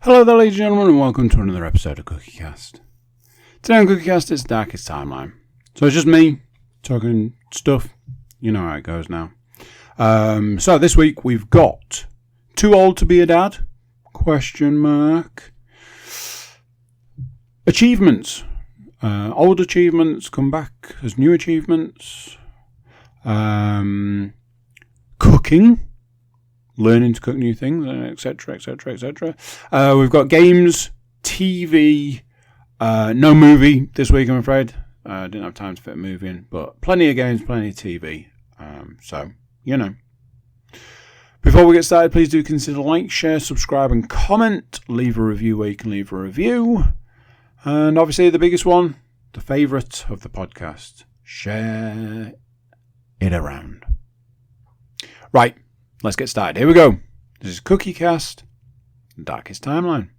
Hello there, ladies and gentlemen, and welcome to another episode of CookieCast. Today on CookieCast, it's Darkest Timeline. So it's just me talking stuff. You know how it goes now. So this week we've got Too Old to Be a Dad? ? Achievements. Old achievements come back as new achievements. Cooking. Learning to cook new things, etc., etc., etc. We've got games, TV, no movie this week, I'm afraid. Didn't have time to fit a movie in, but plenty of games, plenty of TV. So, you know. Before we get started, please do consider like, share, subscribe, and comment. Leave a review where you can leave a review. And obviously the biggest one, the favourite of the podcast. Share it around. Right. Let's get started. Here we go. This is CookieCast, Darkest Timeline.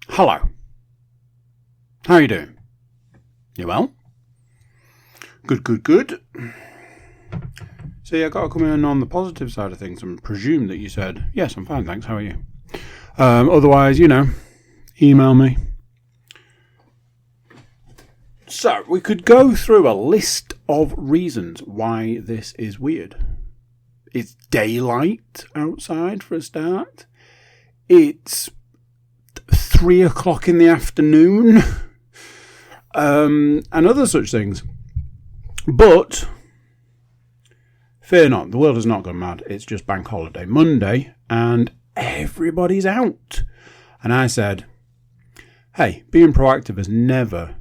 Hello. How are you doing? You well? Good. So yeah, I've got to come in on the positive side of things and presume that you said, yes, I'm fine, thanks, how are you? Otherwise, email me. So, we could go through a list of reasons why this is weird. It's daylight outside for a start. It's 3 o'clock in the afternoon. And other such things. But fear not, the world has not gone mad. It's just Bank Holiday Monday and everybody's out. And I said, hey, being proactive has never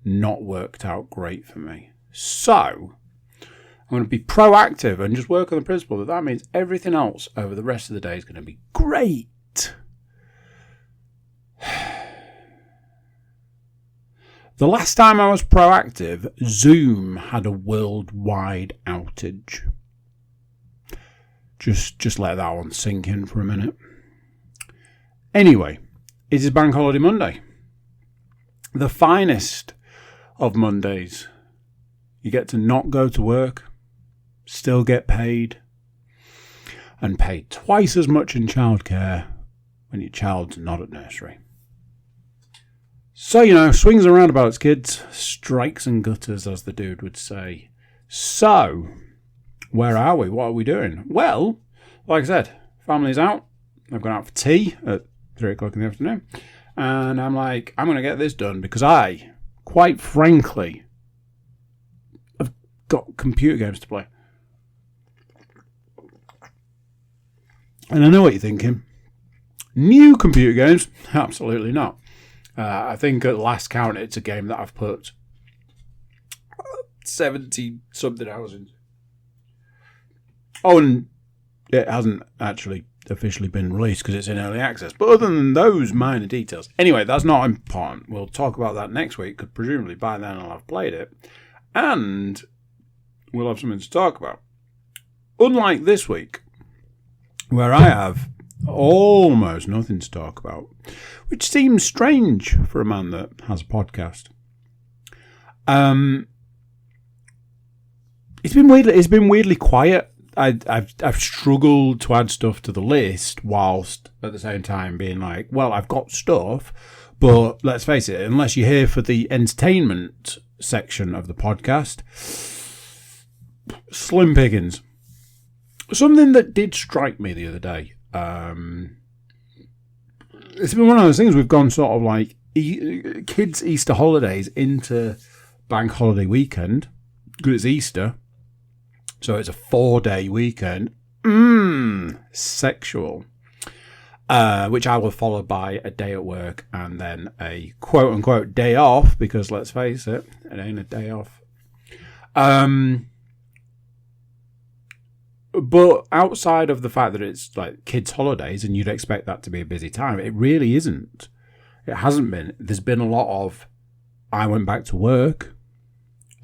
not worked out great for me. So I'm going to be proactive and just work on the principle that means everything else over the rest of the day is going to be great. The last time I was proactive, Zoom had a worldwide outage. Just let that one sink in for a minute. Anyway, it is Bank Holiday Monday. The finest of Mondays. You get to not go to work, still get paid, and paid twice as much in childcare when your child's not at nursery. So, swings and roundabouts, kids. Strikes and gutters, as the dude would say. So, where are we? What are we doing? Well, like I said, family's out. I've gone out for tea at 3 o'clock in the afternoon. And I'm like, I'm going to get this done because I, quite frankly, have got computer games to play. And I know what you're thinking. New computer games? Absolutely not. I think at last count, it's a game that I've put 70-something hours into. Oh, and it hasn't actually officially been released because it's in early access. But other than those minor details. Anyway, that's not important. We'll talk about that next week because presumably by then I'll have played it. And we'll have something to talk about. Unlike this week, where I have almost nothing to talk about, which seems strange for a man that has a podcast. It's been weirdly quiet. I've struggled to add stuff to the list whilst at the same time being like, well, I've got stuff, but let's face it, unless you're here for the entertainment section of the podcast, slim pickings. Something that did strike me the other day. It's been one of those things we've gone sort of like kids' Easter holidays into Bank Holiday weekend because it's Easter. So it's a 4-day weekend. Sexual. Which I will follow by a day at work and then a quote-unquote day off because let's face it, it ain't a day off. But outside of the fact that it's like kids' holidays and you'd expect that to be a busy time, it really isn't. It hasn't been. There's been a lot of I went back to work,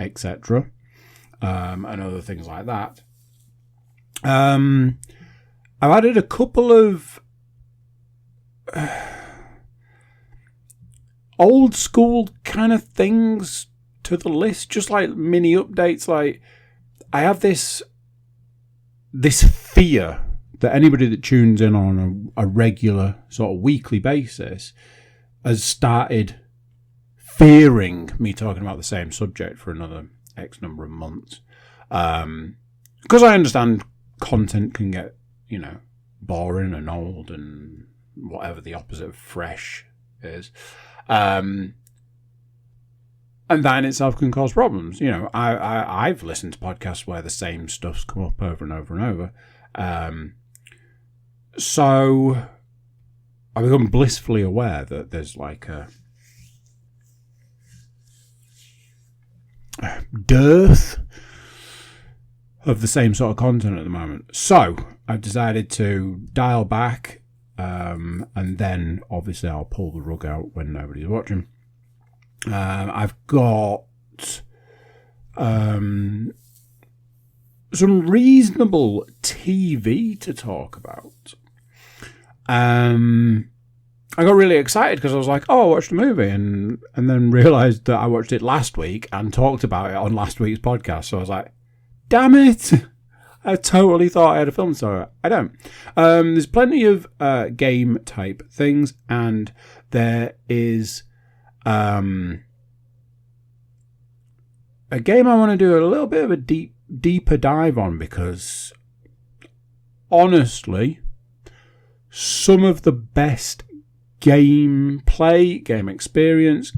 etc. And other things like that. I've added a couple of old school kind of things to the list, just like mini updates. Like, I have this fear that anybody that tunes in on a regular sort of weekly basis has started fearing me talking about the same subject for another X number of months. Because I understand content can get, boring and old and whatever the opposite of fresh is. And that in itself can cause problems. I've listened to podcasts where the same stuff's come up over and over and over. So I become blissfully aware that there's like a dearth of the same sort of content at the moment. So I've decided to dial back, and then obviously I'll pull the rug out when nobody's watching. I've got some reasonable TV to talk about. I got really excited because I was like, I watched a movie, and then realised that I watched it last week and talked about it on last week's podcast. So I was like, damn it. I totally thought I had a film story. I don't. There's plenty of game type things, and there is a game I want to do a little bit of a deeper dive on, because honestly, some of the best gameplay, game experience,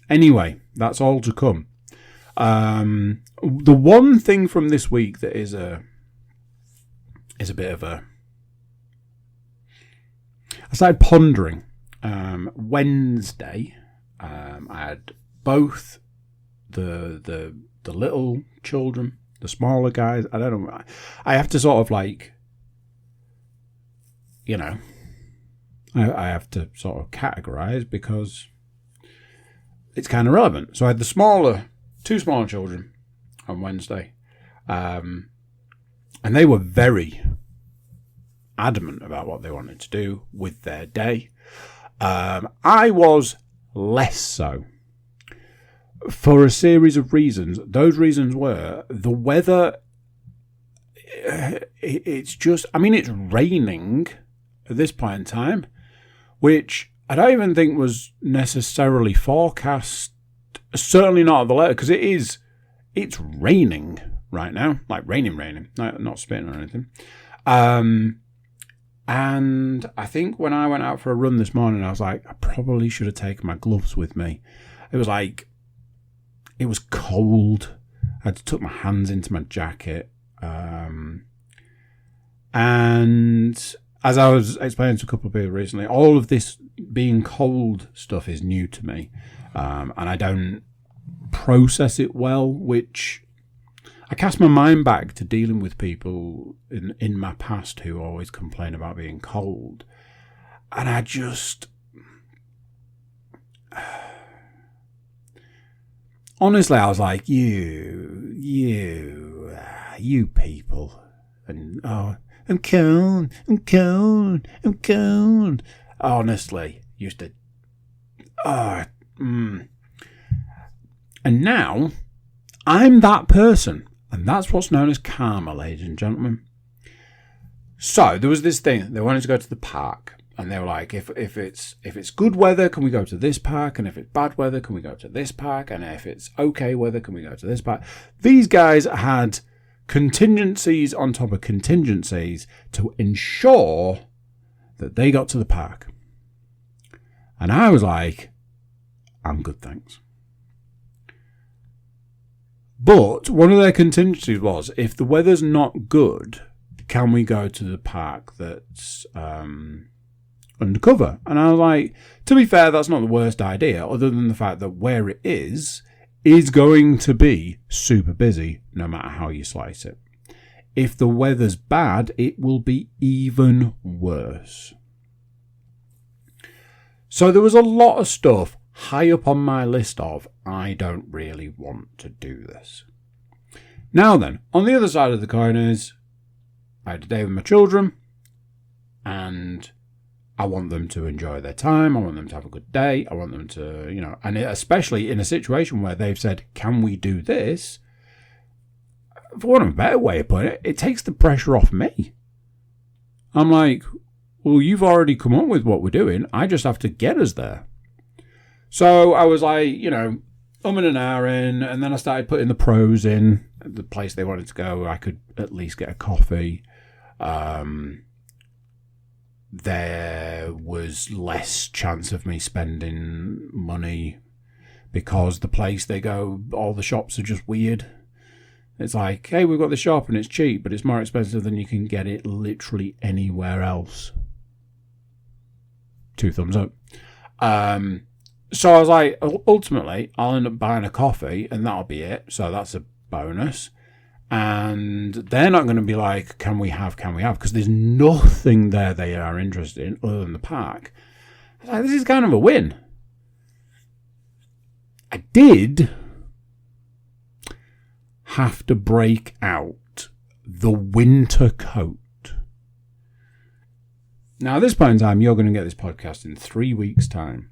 anyway, that's all to come. The one thing from this week that is a bit of a... I started pondering. Wednesday, I had both the little children, the smaller guys. I don't know. I have to sort of like, I have to sort of categorize because it's kind of relevant. So I had two smaller children on Wednesday, and they were very adamant about what they wanted to do with their day. I was less so, for a series of reasons. Those reasons were the weather. It's raining at this point in time, which I don't even think was necessarily forecast. Certainly not at the letter, because it's raining right now, like raining, not spitting or anything. And I think when I went out for a run this morning, I was like, I probably should have taken my gloves with me. It was cold. I had to tuck my hands into my jacket. And as I was explaining to a couple of people recently, all of this being cold stuff is new to me. And I don't process it well, which I cast my mind back to dealing with people in my past who always complain about being cold. And I just... honestly, I was like, you people. And, I'm cold. Honestly, used to... And now, I'm that person. And that's what's known as karma, ladies and gentlemen. So, there was this thing. They wanted to go to the park. And they were like, if it's good weather, can we go to this park? And if it's bad weather, can we go to this park? And if it's okay weather, can we go to this park? These guys had contingencies on top of contingencies to ensure that they got to the park. And I was like, I'm good, thanks. But one of their contingencies was, if the weather's not good, can we go to the park that's undercover? And I was like, to be fair, that's not the worst idea, other than the fact that where it is going to be super busy, no matter how you slice it. If the weather's bad, it will be even worse. So there was a lot of stuff high up on my list of, I don't really want to do this. Now then, on the other side of the coin is, I had a day with my children, and I want them to enjoy their time. I want them to have a good day. I want them to, and especially in a situation where they've said, can we do this? For want of a better way of putting it, it takes the pressure off me. I'm like, well, you've already come up with what we're doing. I just have to get us there. So I was like, and an hour in, and then I started putting the pros in. The place they wanted to go, I could at least get a coffee. There was less chance of me spending money because the place they go, all the shops are just weird. It's like, hey, we've got the shop and it's cheap, but it's more expensive than you can get it literally anywhere else. 2 thumbs up. So I was like, ultimately, I'll end up buying a coffee and that'll be it. So that's a bonus. And they're not going to be like, can we have? Because there's nothing there they are interested in other than the park. I was like, this is kind of a win. I did have to break out the winter coat. Now, at this point in time, you're going to get this podcast in 3 weeks' time.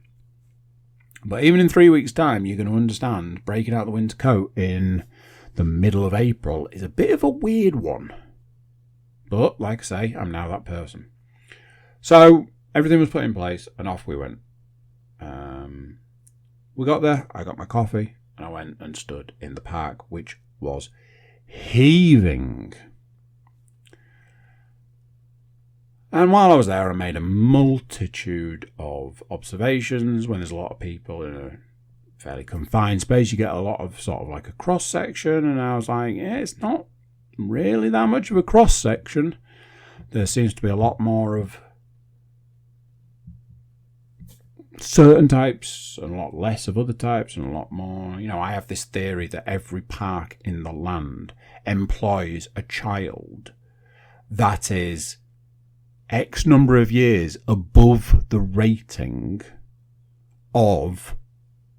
But even in 3 weeks' time, you're going to understand breaking out the winter coat in the middle of April is a bit of a weird one. But, like I say, I'm now that person. So, everything was put in place, and off we went. We got there, I got my coffee, and I went and stood in the park, which was heaving. And while I was there, I made a multitude of observations. When there's a lot of people in a fairly confined space, you get a lot of sort of like a cross-section. And I was like, yeah, it's not really that much of a cross-section. There seems to be a lot more of certain types and a lot less of other types and a lot more. I have this theory that every park in the land employs a child that is X number of years above the rating of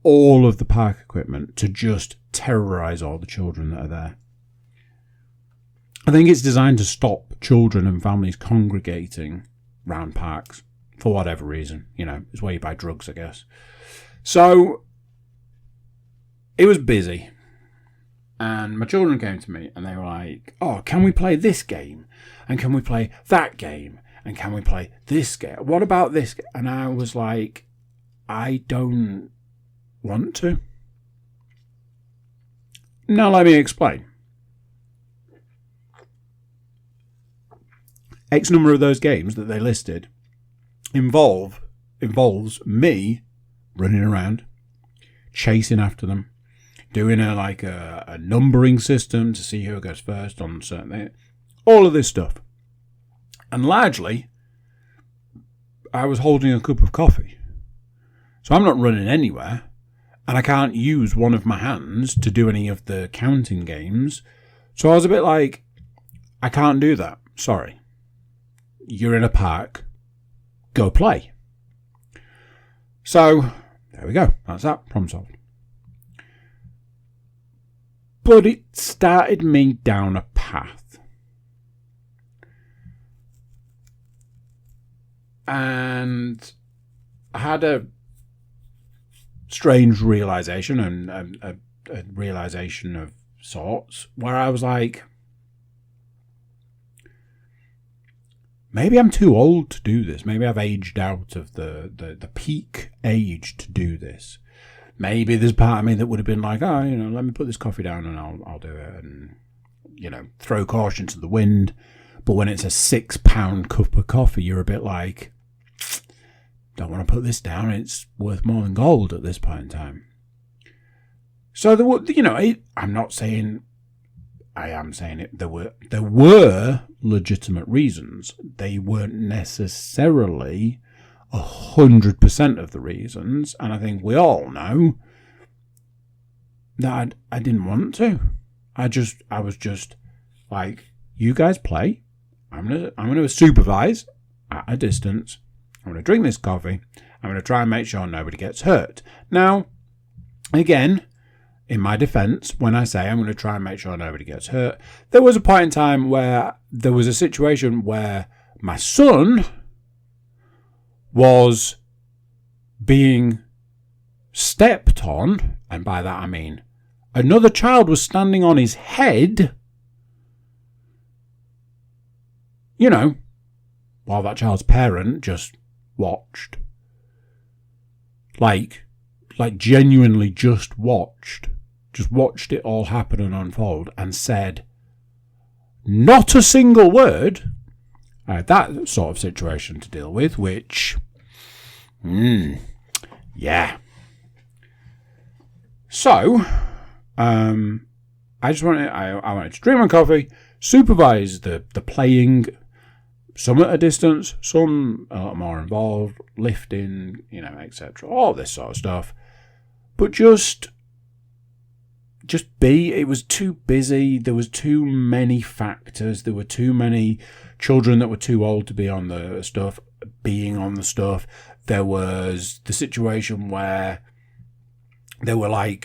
all of the park equipment to just terrorize all the children that are there. I think it's designed to stop children and families congregating round parks for whatever reason. It's where you buy drugs, I guess. So it was busy. And my children came to me and they were like, oh, can we play this game? And can we play that game? And can we play this game? What about this? And I was like, I don't want to. Now let me explain. X number of those games that they listed involves me running around, chasing after them, doing a numbering system to see who goes first on certain things. All of this stuff. And largely, I was holding a cup of coffee. So I'm not running anywhere. And I can't use one of my hands to do any of the counting games. So I was a bit like, I can't do that. Sorry. You're in a park. Go play. So, there we go. That's that. Problem solved. But it started me down a path. And I had a strange realization and a realization of sorts where I was like, maybe I'm too old to do this. Maybe I've aged out of the peak age to do this. Maybe there's part of me that would have been like, oh, let me put this coffee down and I'll do it and, throw caution to the wind. But when it's a £6 cup of coffee, you're a bit like, don't want to put this down. It's worth more than gold at this point in time. So there were, I'm not saying, I am saying it. There were legitimate reasons. They weren't necessarily 100% of the reasons, and I think we all know that I didn't want to. I was just like, you guys play. I'm gonna supervise at a distance. I'm going to drink this coffee. I'm going to try and make sure nobody gets hurt. Now, again, in my defense, when I say I'm going to try and make sure nobody gets hurt, there was a point in time where there was a situation where my son was being stepped on, and by that I mean another child was standing on his head, while that child's parent just watched. Like genuinely just watched it all happen and unfold, and said not a single word. I had that sort of situation to deal with, which, yeah. So, I wanted to drink my coffee, supervise the playing, some at a distance, some a lot more involved, lifting, etc. All this sort of stuff. But just be. It was too busy. There was too many factors. There were too many children that were too old to be on the stuff, being on the stuff. There was the situation where there were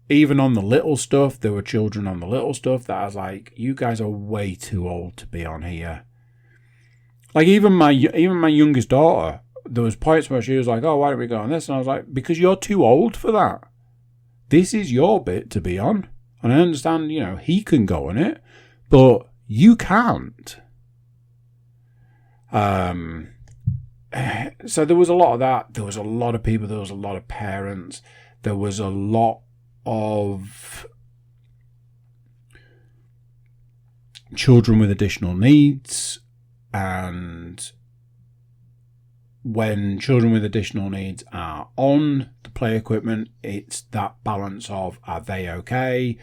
even on the little stuff, there were children on the little stuff that I was like, you guys are way too old to be on here. Like even my youngest daughter, there was points where she was like, oh, why don't we go on this? And I was like, because you're too old for that. This is your bit to be on. And I understand, he can go on it, but you can't. So there was a lot of that. There was a lot of people. There was a lot of parents. There was a lot of children with additional needs. And when children with additional needs are on the play equipment, it's that balance of, are they okay?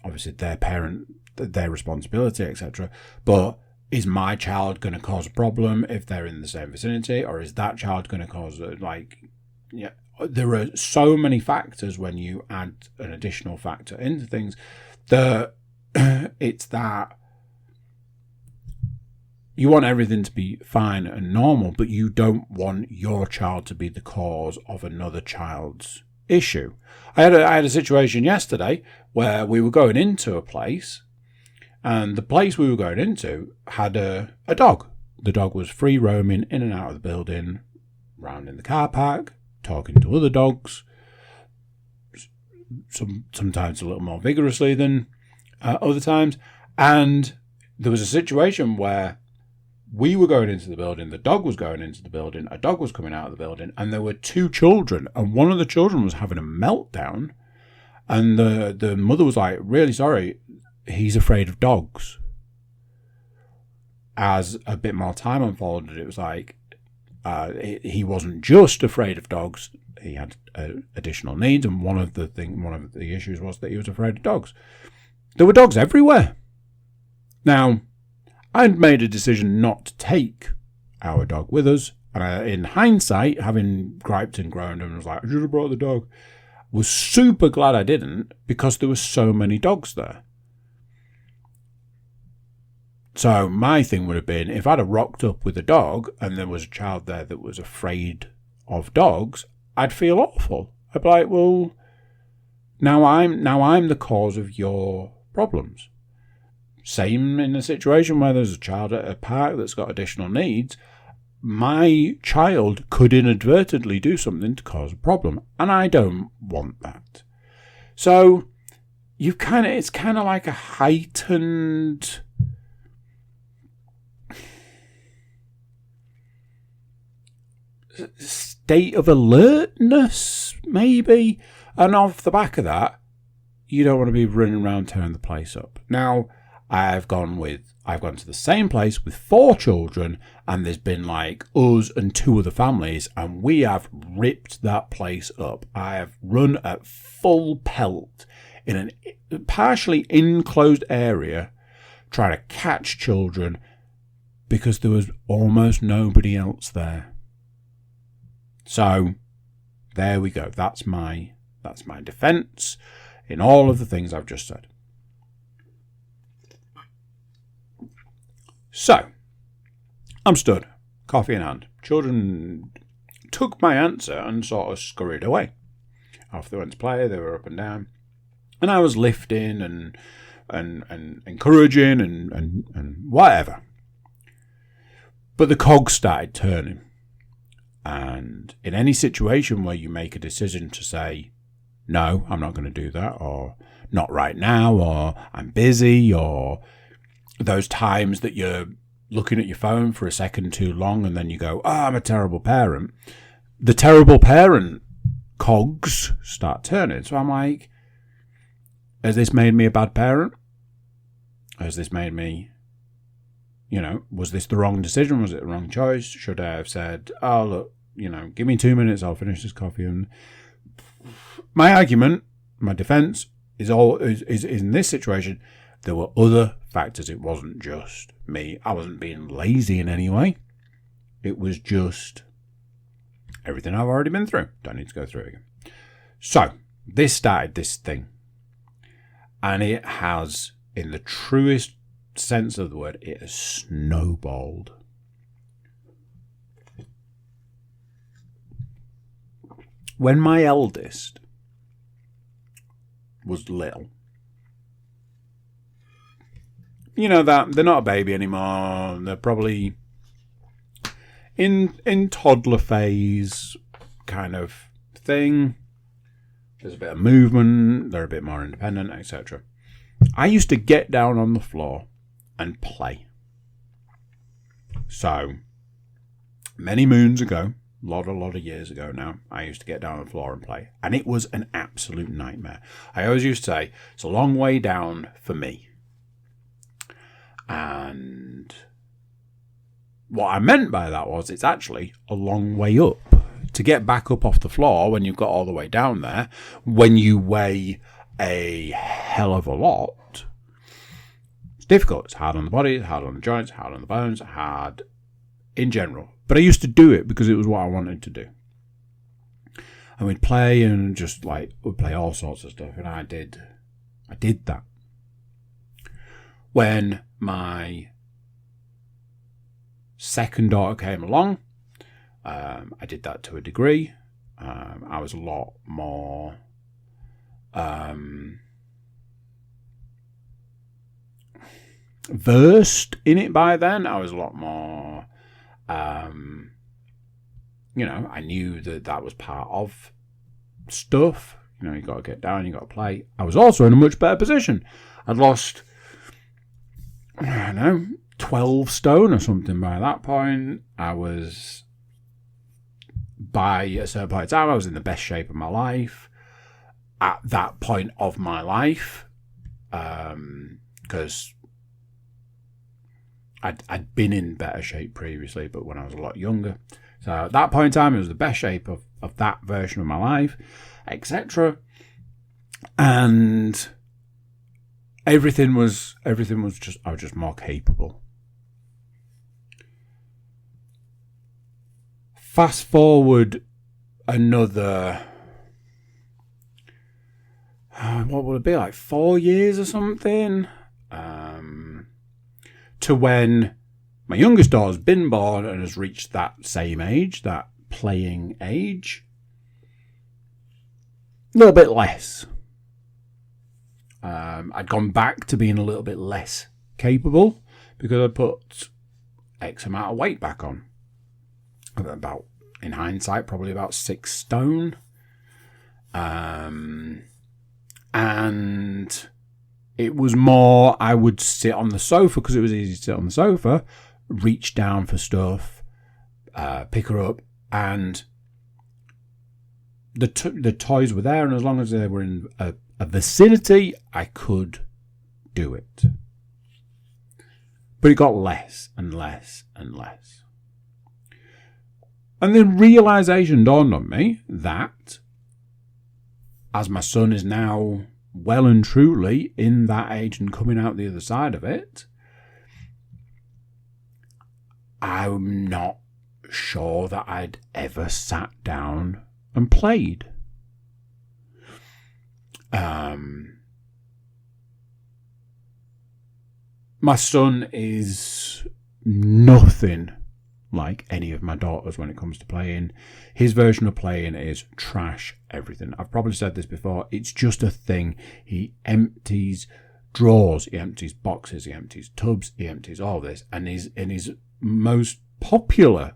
Obviously their responsibility, etc. But is my child going to cause a problem if they're in the same vicinity? Or is that child going to cause there are so many factors when you add an additional factor into things that it's that you want everything to be fine and normal, but you don't want your child to be the cause of another child's issue. I had a situation yesterday where we were going into a place, and the place we were going into had a dog. The dog was free roaming in and out of the building, round in the car park, talking to other dogs, sometimes a little more vigorously than other times. And there was a situation where we were going into the building, the dog was going into the building, a dog was coming out of the building, and there were two children, and one of the children was having a meltdown, and the mother was like, really sorry, he's afraid of dogs. As a bit more time unfolded, it was like, he wasn't just afraid of dogs, he had additional needs, and one of the issues was that he was afraid of dogs. There were dogs everywhere. Now, I'd made a decision not to take our dog with us, and in hindsight, having griped and groaned and was like, I should have brought the dog, was super glad I didn't, because there were so many dogs there. So my thing would have been, if I'd have rocked up with a dog and there was a child there that was afraid of dogs, I'd feel awful. I'd be like, well, now I'm the cause of your problems. Same in a situation where there's a child at a park that's got additional needs. My child could inadvertently do something to cause a problem, and I don't want that. So it's kind of like a heightened state of alertness, maybe. And off the back of that, you don't want to be running around tearing the place up. Now, I've gone to the same place with 4 children, and there's been like us and 2 other families, and we have ripped that place up. I have run at full pelt in a partially enclosed area, trying to catch children because there was almost nobody else there. So there we go. That's my defense in all of the things I've just said. So, I'm stood, coffee in hand. Children took my answer and sort of scurried away. After they went to play, they were up and down. And I was lifting and encouraging and whatever. But the cogs started turning. And in any situation where you make a decision to say, no, I'm not going to do that, or not right now, or I'm busy, or those times that you're looking at your phone for a second too long and then you go, I'm a terrible parent. The terrible parent cogs start turning. So I'm like, has this made me a bad parent? Has this made me, was this the wrong decision? Was it the wrong choice? Should I have said, oh, look, give me 2 minutes, I'll finish this coffee. And my argument, my defense is in this situation, there were other factors. It wasn't just me. I wasn't being lazy in any way. It was just everything I've already been through. Don't need to go through it again. So this started this thing. And it has, in the truest sense of the word, it has snowballed. When my eldest was little, that they're not a baby anymore. They're probably in toddler phase kind of thing. There's a bit of movement. They're a bit more independent, etc. I used to get down on the floor and play. So many moons ago, a lot of years ago now, I used to get down on the floor and play. And it was an absolute nightmare. I always used to say, it's a long way down for me. And what I meant by that was it's actually a long way up. To get back up off the floor when you've got all the way down there, when you weigh a hell of a lot, it's difficult. It's hard on the body, it's hard on the joints, hard on the bones, hard in general. But I used to do it because it was what I wanted to do. And we'd play and just we'd play all sorts of stuff. And I did that. When my second daughter came along, I did that to a degree. I was a lot more versed in it by then. I was a lot more, I knew that was part of stuff. You got to get down, you got to play. I was also in a much better position. I'd lost, 12 stone or something by that point. By a certain point in time, I was in the best shape of my life at that point of my life, because I'd been in better shape previously, but when I was a lot younger. So at that point in time, it was the best shape of that version of my life, etc. And everything was just, I was just more capable. Fast forward another, what would it be, 4 years or something, to when my youngest daughter's been born and has reached that same age, that playing age. A little bit less. I'd gone back to being a little bit less capable because I put X amount of weight back on. About, in hindsight, probably about 6 stone. And it was more, I would sit on the sofa because it was easy to sit on the sofa, reach down for stuff, pick her up, and the toys were there, and as long as they were in a vicinity, I could do it. But it got less and less and less. And the realization dawned on me that as my son is now well and truly in that age and coming out the other side of it, I'm not sure that I'd ever sat down and played. My son is nothing like any of my daughters when it comes to playing. His version of playing is trash everything. I've probably said this before. It's just a thing. He empties drawers, he empties boxes, he empties tubs, he empties all this. And his most popular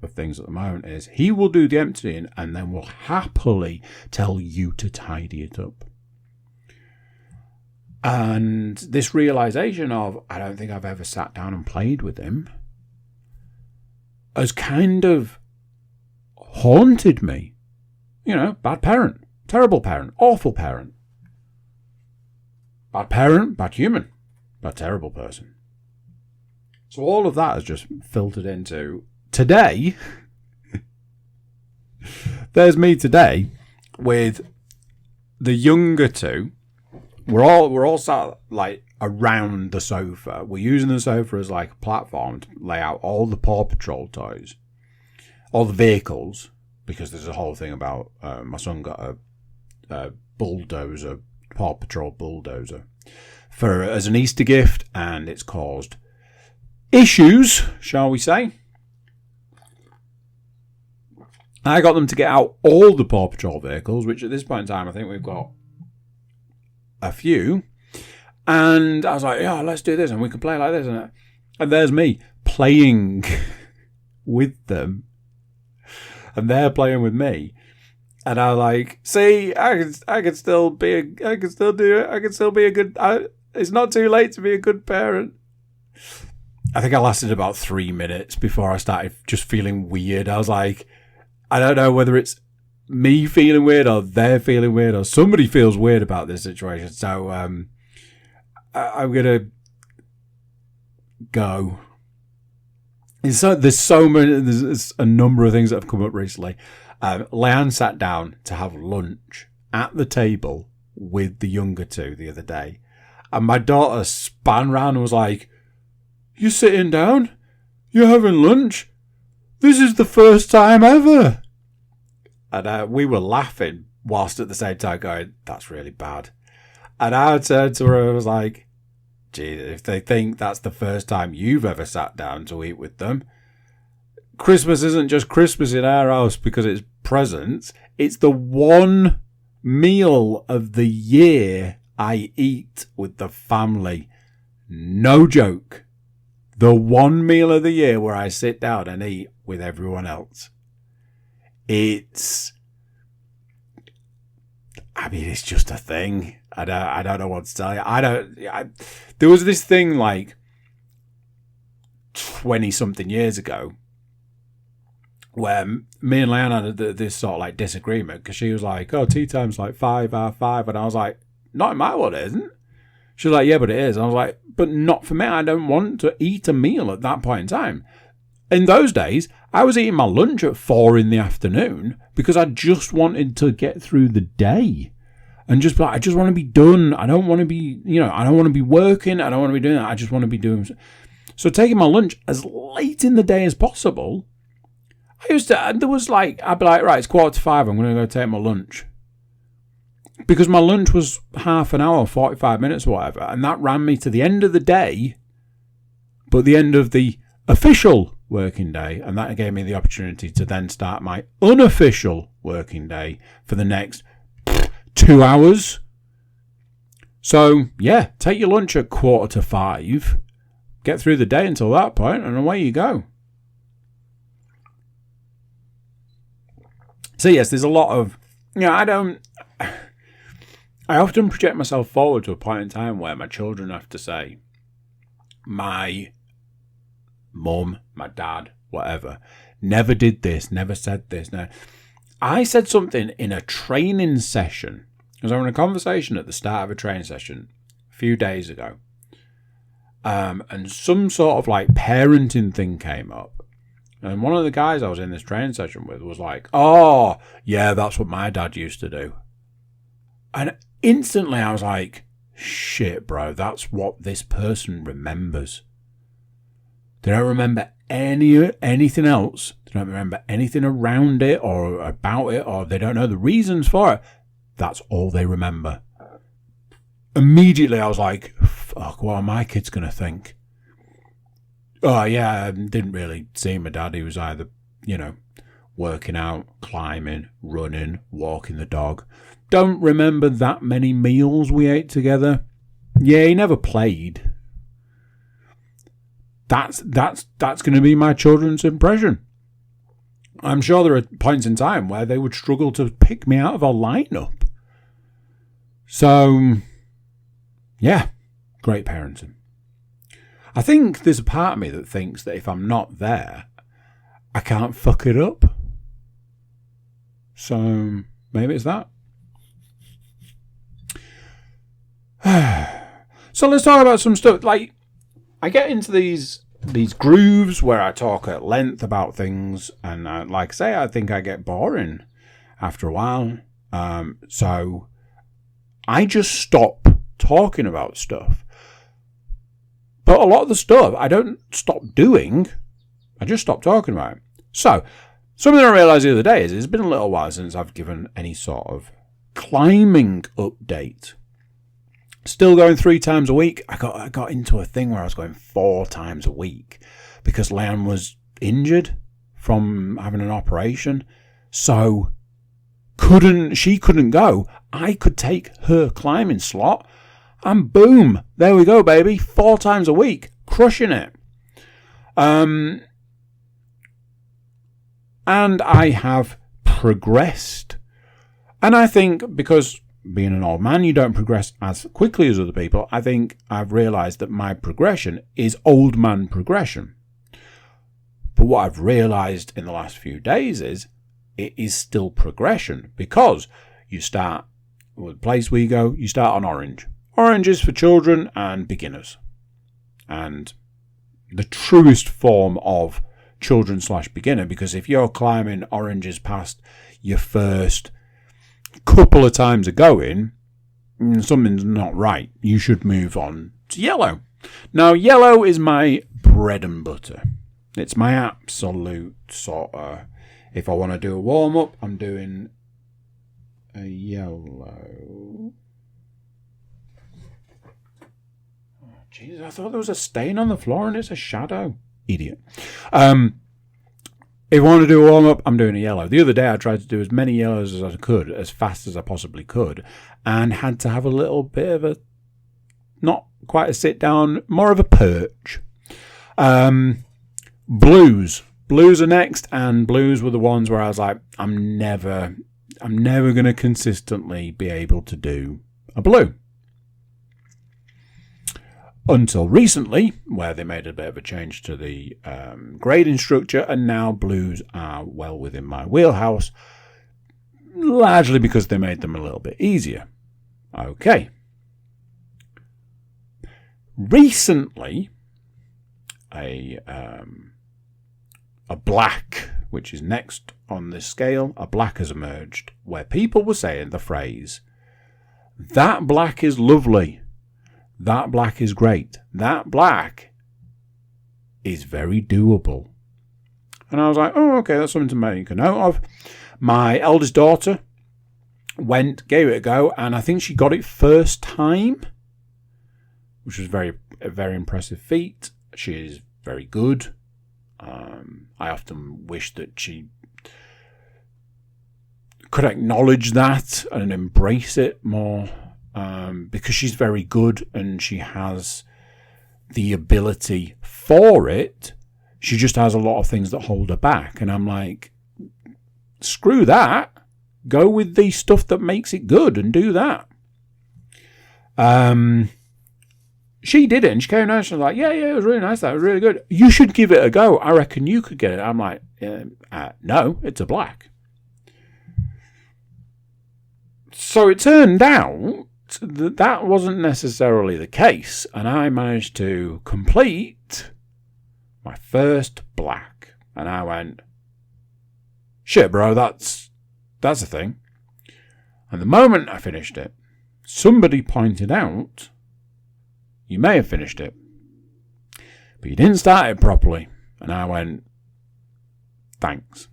of things at the moment is he will do the emptying and then will happily tell you to tidy it up. And this realization of, I don't think I've ever sat down and played with him, has kind of haunted me. You know, bad parent, terrible parent, awful parent. Bad parent, bad human, bad terrible person. So all of that has just filtered into today. There's me today with the younger two. We're all sat like around the sofa. We're using the sofa as like a platform to lay out all the Paw Patrol toys, all the vehicles, because there's a whole thing about my son got a bulldozer, Paw Patrol bulldozer, as an Easter gift, and it's caused issues, shall we say. I got them to get out all the Paw Patrol vehicles, which at this point in time I think we've got a few, and I was like, yeah, let's do this and we can play like this, and there's me playing with them and they're playing with me, and I was like, see, I can still do it, I can still be a good, it's not too late to be a good parent. I think I lasted about 3 minutes before I started just feeling weird. I was like, I don't know whether it's me feeling weird or they're feeling weird or somebody feels weird about this situation. So I'm going to go. There's a number of things that have come up recently. Leanne sat down to have lunch at the table with the younger two the other day. And my daughter span round and was like, "You're sitting down? You're having lunch? This is the first time ever." And we were laughing whilst at the same time going, "That's really bad." And I turned to her and was like, "Gee, if they think that's the first time you've ever sat down to eat with them, Christmas isn't just Christmas in our house because it's presents. It's the one meal of the year I eat with the family. No joke. The one meal of the year where I sit down and eat with everyone else." It's just a thing. I don't know what to tell you. There was this thing like 20-something years ago where me and Leanne had this sort of like disagreement because she was like, "Oh, tea time's like 5:05," and I was like, "Not in my world, it isn't." She was like, "Yeah, but it is." And I was like, "But not for me. I don't want to eat a meal at that point in time." In those days, I was eating my lunch at 4 p.m. because I just wanted to get through the day and just like, I just want to be done. I don't want to be, I don't want to be working. I don't want to be doing that. I just want to be doing. So taking my lunch as late in the day as possible, I'd be like, right, it's 4:45. I'm going to go take my lunch. Because my lunch was half an hour, 45 minutes or whatever. And that ran me to the end of the day, but the end of the official working day, and that gave me the opportunity to then start my unofficial working day for the next 2 hours. So yeah, take your lunch at 4:45, get through the day until that point, and away you go. So yes, there's a lot of, I often project myself forward to a point in time where my children have to say, my mum, my dad, whatever, never did this, never said this. No, I said something in a training session. I was having a conversation at the start of a training session a few days ago. And some sort of like parenting thing came up. And one of the guys I was in this training session with was like, "Oh, yeah, that's what my dad used to do." And instantly I was like, shit, bro, that's what this person remembers. They don't remember anything else. They don't remember anything around it or about it, or they don't know the reasons for it. That's all they remember. Immediately I was like, fuck, what are my kids going to think? Oh, yeah, I didn't really see my dad. He was either, working out, climbing, running, walking the dog. Don't remember that many meals we ate together. Yeah, he never played. That's going to be my children's impression. I'm sure there are points in time where they would struggle to pick me out of a lineup. So, yeah, great parenting. I think there's a part of me that thinks that if I'm not there, I can't fuck it up. So, maybe it's that. So let's talk about some stuff. Like, I get into these grooves where I talk at length about things, and like I say, I think I get boring after a while. So I just stop talking about stuff. But a lot of the stuff I don't stop doing, I just stop talking about it. So something I realised the other day is it's been a little while since I've given any sort of climbing update. Still going 3 times a week. I got into a thing where I was going 4 times a week because Leanne was injured from having an operation. So she couldn't go. I could take her climbing slot and boom, there we go, baby. 4 times a week, crushing it. And I have progressed. And I think because being an old man, you don't progress as quickly as other people. I think I've realised that my progression is old man progression. But what I've realised in the last few days is it is still progression, because you start with the place we go, you start on orange. Orange is for children and beginners. And the truest form of children/beginner, because if you're climbing oranges past your first couple of times of going, something's not right. You should move on to yellow. Now, yellow is my bread and butter. It's my absolute sort of, if I want to do a warm-up, I'm doing a yellow. Oh, Jesus, I thought there was a stain on the floor and it's a shadow. Idiot. If I want to do a warm-up, I'm doing a yellow. The other day I tried to do as many yellows as I could, as fast as I possibly could, and had to have a little bit of a, not quite a sit-down, more of a perch. Blues. Blues are next, and blues were the ones where I was like, I'm never going to consistently be able to do a blue. Until recently, where they made a bit of a change to the grading structure, and now blues are well within my wheelhouse, largely because they made them a little bit easier. Okay. Recently, a black, which is next on this scale, a black has emerged, where people were saying the phrase, "That black is lovely. That black is great. That black is very doable." And I was like, oh, okay, that's something to make a note of. My eldest daughter gave it a go, and I think she got it first time, which was a very impressive feat. She is very good. I often wish that she could acknowledge that and embrace it more. Because she's very good and she has the ability for it. She just has a lot of things that hold her back. And I'm like, screw that. Go with the stuff that makes it good and do that. She did it and she came out and she was like, yeah, it was really nice. That was really good. You should give it a go. I reckon you could get it. I'm like, no, it's a black. So it turned out that wasn't necessarily the case, and I managed to complete my first black, and I went, shit, bro, that's a thing. And the moment I finished it, somebody pointed out, you may have finished it, but you didn't start it properly. And I went, thanks.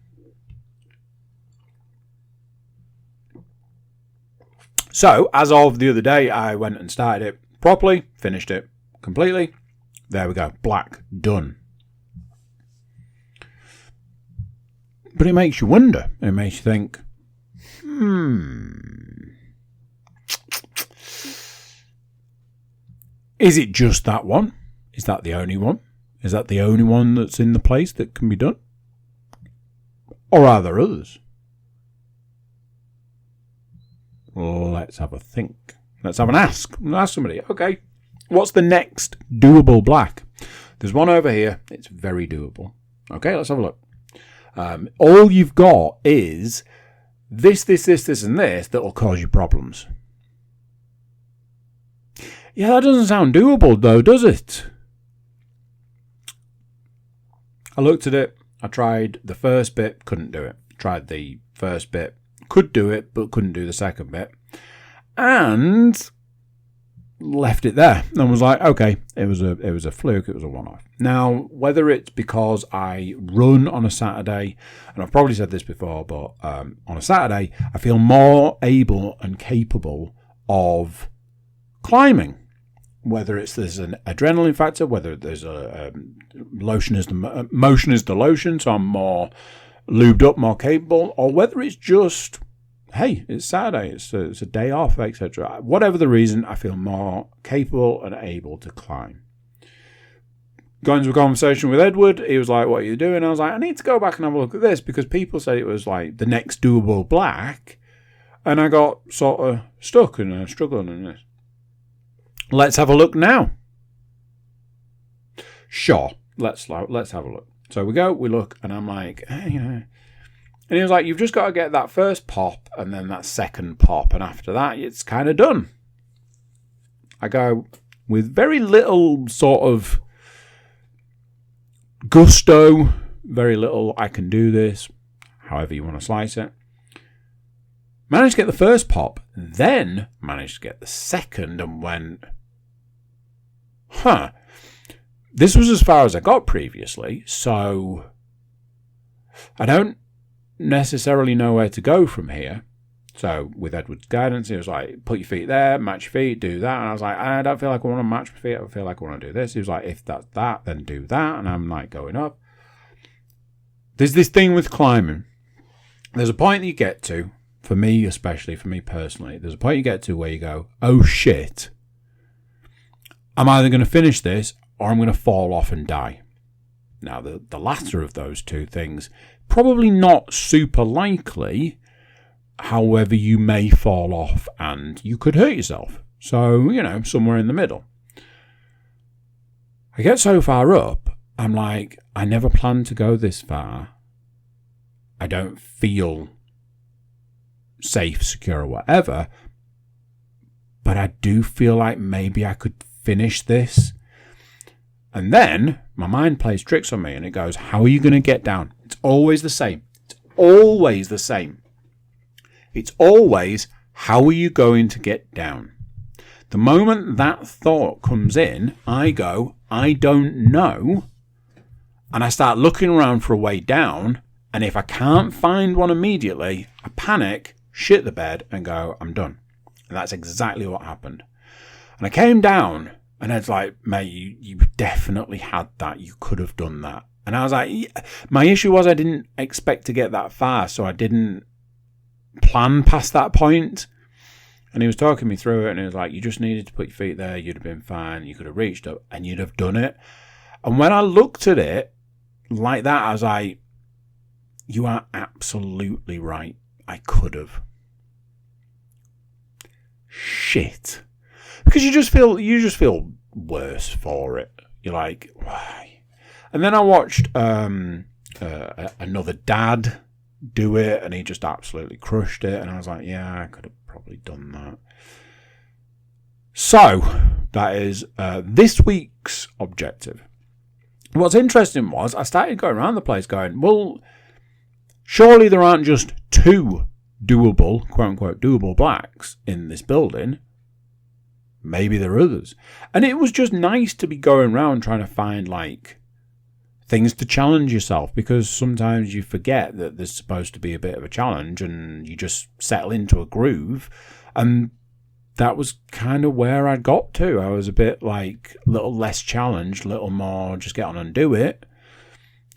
So, as of the other day, I went and started it properly, finished it completely. There we go. Black. Done. But it makes you wonder. It makes you think, is it just that one? Is that the only one? Is that the only one that's in the place that can be done? Or are there others? Let's have a think. Let's have an ask. Ask somebody, okay, what's the next doable black? There's one over here. It's very doable. Okay, let's have a look. All you've got is this, and this that will cause you problems. Yeah, that doesn't sound doable though, does it? I looked at it. I tried the first bit, couldn't do it. Tried the first bit, could do it, but couldn't do the second bit. And left it there and was like, okay, it was a fluke, it was a one-off. Now, whether it's because I run on a Saturday, and I've probably said this before, but on a Saturday, I feel more able and capable of climbing. Whether there's an adrenaline factor, whether there's a motion is the lotion, so I'm more lubed up, more capable, or whether it's just, hey, it's Saturday, it's a day off, etc. Whatever the reason, I feel more capable and able to climb. Going into a conversation with Edward, he was like, what are you doing? I was like, I need to go back and have a look at this because people said it was like the next doable black, and I got sort of stuck and struggling in this. Let's have a look now. Sure, let's have a look. So we look, and I'm like, hey, and he was like, you've just got to get that first pop and then that second pop, and after that, it's kind of done. I go with very little sort of gusto, very little, I can do this, however you want to slice it. Managed to get the first pop, then managed to get the second, and went, this was as far as I got previously, so I don't necessarily know where to go from here. So with Edward's guidance, he was like, put your feet there, match your feet, do that. And I was like, I don't feel like I want to match my feet. I feel like I want to do this. He was like, if that's that, then do that. And I'm like going up. There's this thing with climbing. There's a point that you get to, for me especially, for me personally, there's a point you get to where you go, oh shit, I'm either going to finish this or I'm going to fall off and die. Now, the latter of those two things, probably not super likely. However, you may fall off and you could hurt yourself. So, somewhere in the middle. I get so far up, I'm like, I never planned to go this far. I don't feel safe, secure, or whatever. But I do feel like maybe I could finish this. And then my mind plays tricks on me and it goes, how are you going to get down? It's always the same. It's always the same. It's always, how are you going to get down? The moment that thought comes in, I go, I don't know. And I start looking around for a way down. And if I can't find one immediately, I panic, shit the bed and go, I'm done. And that's exactly what happened. And I came down and it's like, mate, you definitely had that. You could have done that. And I was like, my issue was I didn't expect to get that far. So I didn't plan past that point. And he was talking me through it and he was like, you just needed to put your feet there, you'd have been fine, you could have reached up and you'd have done it. And when I looked at it like that, I was like, you are absolutely right, I could have. Shit. Because you just feel worse for it. You're like, why? And then I watched another dad do it and he just absolutely crushed it, and I was like, yeah, I could have probably done that. So that is this week's objective. What's interesting was I started going around the place going, well, surely there aren't just two doable, quote unquote, doable blacks in this building. Maybe there are others. And it was just nice to be going around trying to find like things to challenge yourself, because sometimes you forget that there's supposed to be a bit of a challenge and you just settle into a groove. And that was kind of where I got to. I was a bit like a little less challenged, a little more just get on and do it.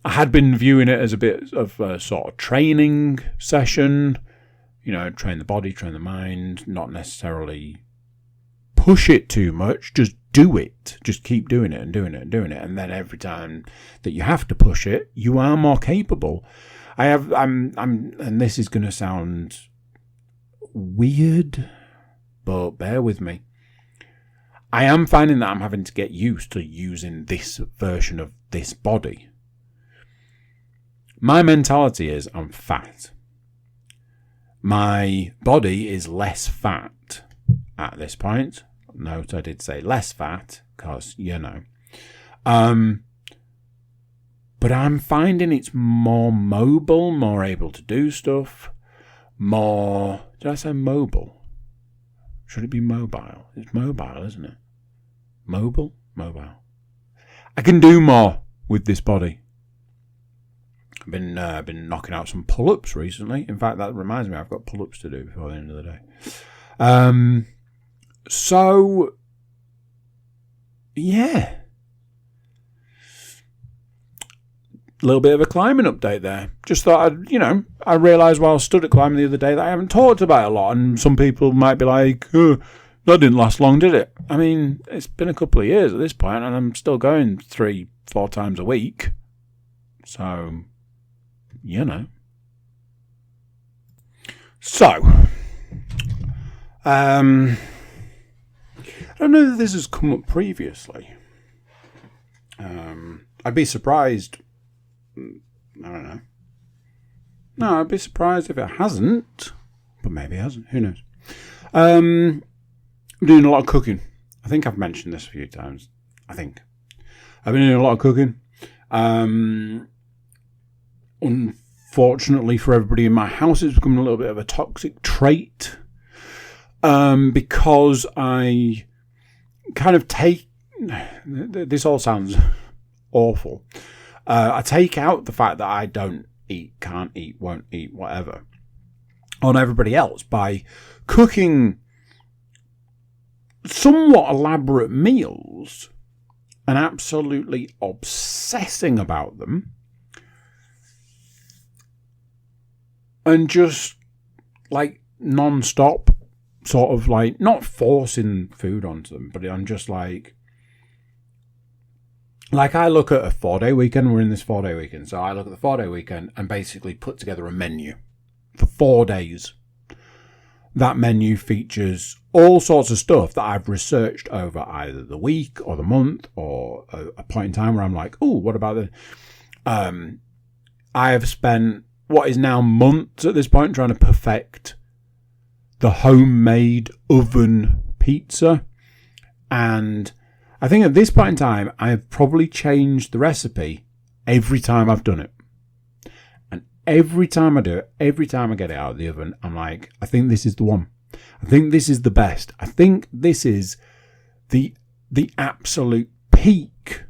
I had been viewing it as a bit of a sort of training session, train the body, train the mind, not necessarily push it too much, just do it. Just keep doing it and doing it and doing it. And then every time that you have to push it, you are more capable. and this is going to sound weird, but bear with me. I am finding that I'm having to get used to using this version of this body. My mentality is I'm fat. My body is less fat at this point. Note I did say less fat, because, but I'm finding it's more mobile, more able to do stuff, more... Did I say mobile? Should it be mobile? It's mobile, isn't it? Mobile? Mobile. I can do more with this body. I've been knocking out some pull-ups recently. In fact, that reminds me, I've got pull-ups to do before the end of the day. So, yeah. A little bit of a climbing update there. Just thought I realised while I stood at climbing the other day that I haven't talked about it a lot, and some people might be like, that didn't last long, did it? I mean, it's been a couple of years at this point, and I'm still going 3-4 times a week. So, So, I don't know that this has come up previously. I'd be surprised... I don't know. No, I'd be surprised if it hasn't. But maybe it hasn't. Who knows? I'm doing a lot of cooking. I think I've mentioned this a few times. I've been doing a lot of cooking. Unfortunately for everybody in my house, it's become a little bit of a toxic trait. Because I kind of take... This all sounds awful. I take out the fact that I don't eat, can't eat, won't eat, whatever, on everybody else by cooking somewhat elaborate meals and absolutely obsessing about them, and just like non-stop sort of like not forcing food onto them, but I'm just like I look at a 4-day weekend. We're in this 4-day weekend. So I look at the 4-day weekend and basically put together a menu for 4 days. That menu features all sorts of stuff that I've researched over either the week or the month or a point in time where I'm like, oh, what about the... I have spent what is now months at this point trying to perfect the homemade oven pizza. And I think at this point in time, I've probably changed the recipe every time I've done it. And every time I do it, every time I get it out of the oven, I'm like, I think this is the one. I think this is the best. I think this is the absolute peak.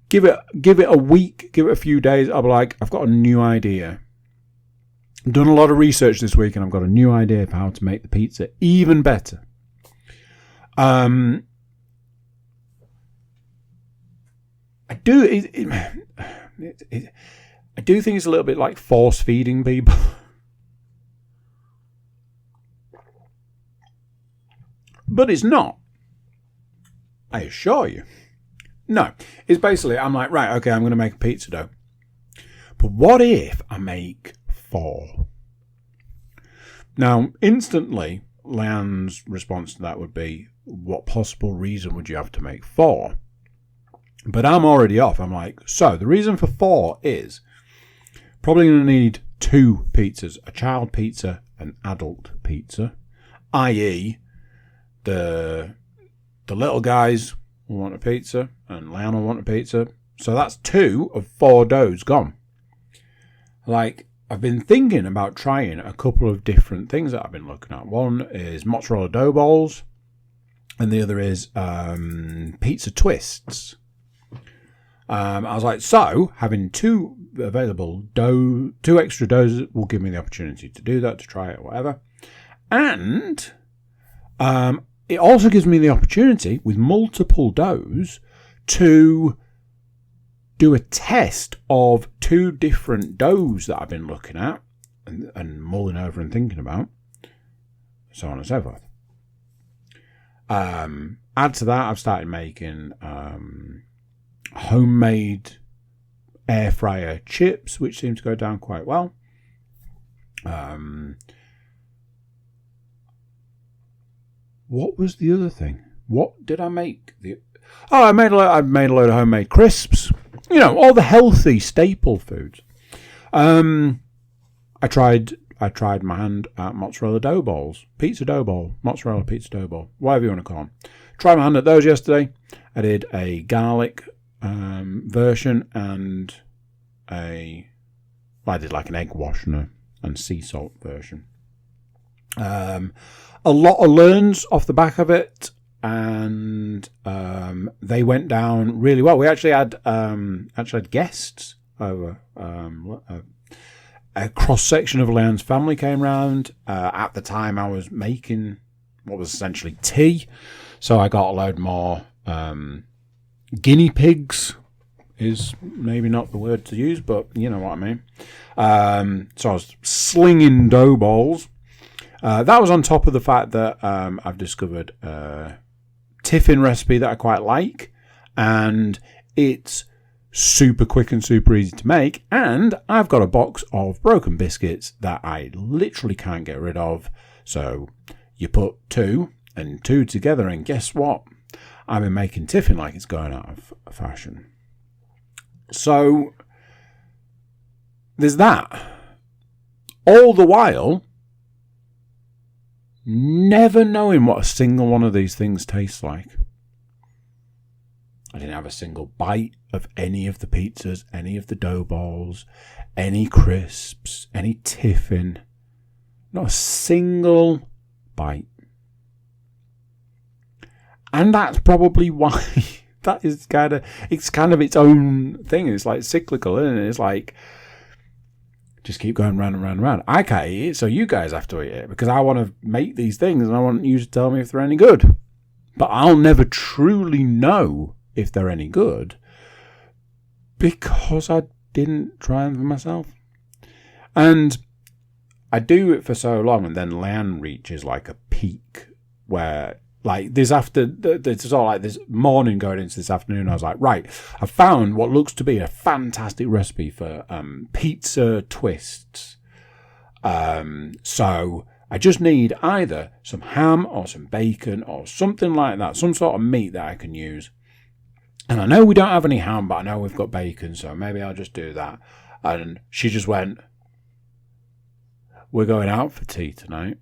Give it a week, give it a few days, I'll be like, I've got a new idea. I've done a lot of research this week and I've got a new idea of how to make the pizza even better. I do think it's a little bit like force feeding people. But it's not. I assure you. No. It's basically, I'm like, right, okay, I'm going to make a pizza dough. But what if I make 4? Now, instantly, Leanne's response to that would be, what possible reason would you have to make 4? But I'm already off. I'm like, so the reason for 4 is probably going to need 2 pizzas, a child pizza, an adult pizza, i.e. the little guys will want a pizza and Leanne will want a pizza. So that's 2 of 4 doughs gone. Like, I've been thinking about trying a couple of different things that I've been looking at. One is mozzarella dough balls, and the other is pizza twists. I was like, so having 2 available 2 extra doughs will give me the opportunity to do that, to try it, whatever. And it also gives me the opportunity with multiple doughs to do a test of 2 different doughs that I've been looking at and mulling over and thinking about, so on and so forth. Add to that, I've started making homemade air fryer chips, which seem to go down quite well. What was the other thing? What did I make? I made a load of homemade crisps. All the healthy staple foods. I tried my hand at mozzarella dough balls, pizza dough ball, mozzarella pizza dough ball, whatever you want to call them. Tried my hand at those yesterday. I did a garlic version and I did like an egg wash and sea salt version. A lot of learns off the back of it, and they went down really well. We actually had guests over. A cross section of Leanne's family came round. At the time, I was making what was essentially tea, so I got a load more guinea pigs. Is maybe not the word to use, but you know what I mean. So I was slinging dough balls. That was on top of the fact that I've discovered a tiffin recipe that I quite like, and it's super quick and super easy to make, and I've got a box of broken biscuits that I literally can't get rid of. So you put 2 and 2 together, and guess what? I've been making tiffin like it's going out of fashion. So there's that. All the while, never knowing what a single one of these things tastes like. I didn't have a single bite of any of the pizzas, any of the dough balls, any crisps, any tiffin. Not a single bite. And that's probably why that is it's kind of its own thing. It's like cyclical, isn't it? It's like, just keep going round and round and round. I can't eat it, so you guys have to eat it, because I want to make these things and I want you to tell me if they're any good. But I'll never truly know if they're any good because I didn't try them for myself. And I do it for so long, and then Leanne reaches like a peak where, like, this morning going into this afternoon, I was like, right, I found what looks to be a fantastic recipe for pizza twists. So I just need either some ham or some bacon or something like that, some sort of meat that I can use. And I know we don't have any ham, but I know we've got bacon, so maybe I'll just do that. And she just went, we're going out for tea tonight.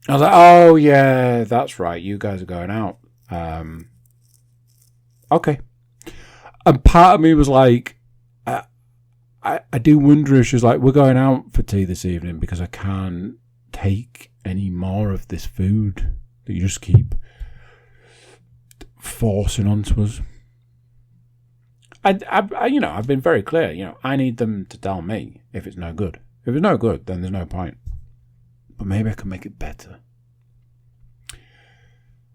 I was like, oh yeah, that's right, you guys are going out. Okay. And part of me was like, I do wonder if she's like, we're going out for tea this evening because I can't take any more of this food that you just keep forcing onto us. I've been very clear. I need them to tell me if it's no good. If it's no good, then there's no point. But maybe I can make it better.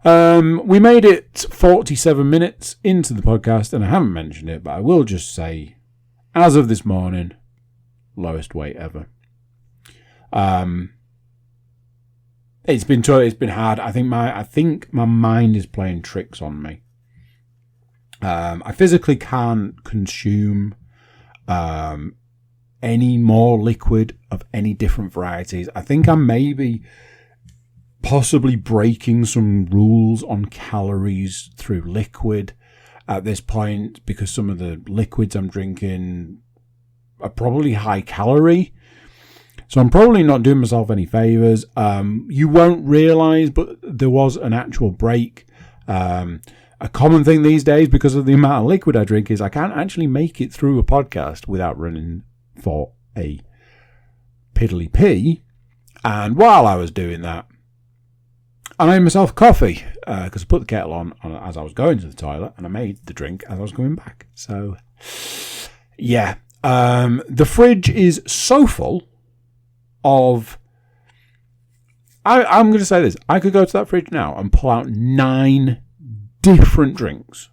We made it 47 minutes into the podcast, and I haven't mentioned it, but I will just say, as of this morning, lowest weight ever. It's been hard. I think my mind is playing tricks on me. I physically can't consume any more liquid of any different varieties. I think I'm maybe possibly breaking some rules on calories through liquid at this point, because some of the liquids I'm drinking are probably high calorie. So I'm probably not doing myself any favours. You won't realise, but there was an actual break. A common thing these days, because of the amount of liquid I drink, is I can't actually make it through a podcast without running for a piddly pee. And while I was doing that, I made myself coffee, because I put the kettle on as I was going to the toilet, and I made the drink as I was coming back. So, yeah. The fridge is so full of... I'm going to say this. I could go to that fridge now and pull out 9 different drinks.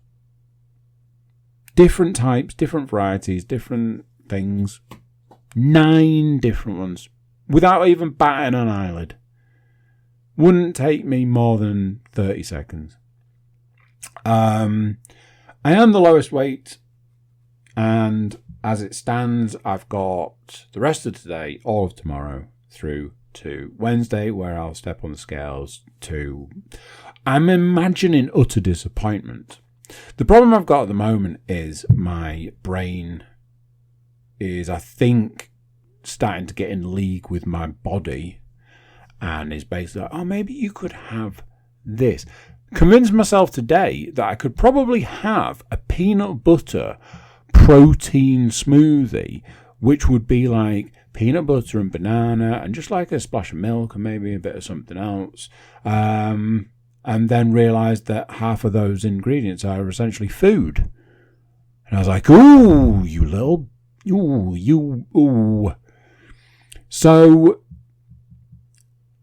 Different types, different varieties, different things. 9 different ones. Without even batting an eyelid. Wouldn't take me more than 30 seconds. I am the lowest weight, and as it stands, I've got the rest of today, all of tomorrow, through to Wednesday, where I'll step on the scales to, I'm imagining, utter disappointment. The problem I've got at the moment is my brain is, I think, starting to get in league with my body, and is basically like, oh, maybe you could have this. Convinced myself today that I could probably have a peanut butter protein smoothie, which would be like peanut butter and banana and just like a splash of milk and maybe a bit of something else. And then realised that half of those ingredients are essentially food. And I was like, ooh, you little, ooh. So,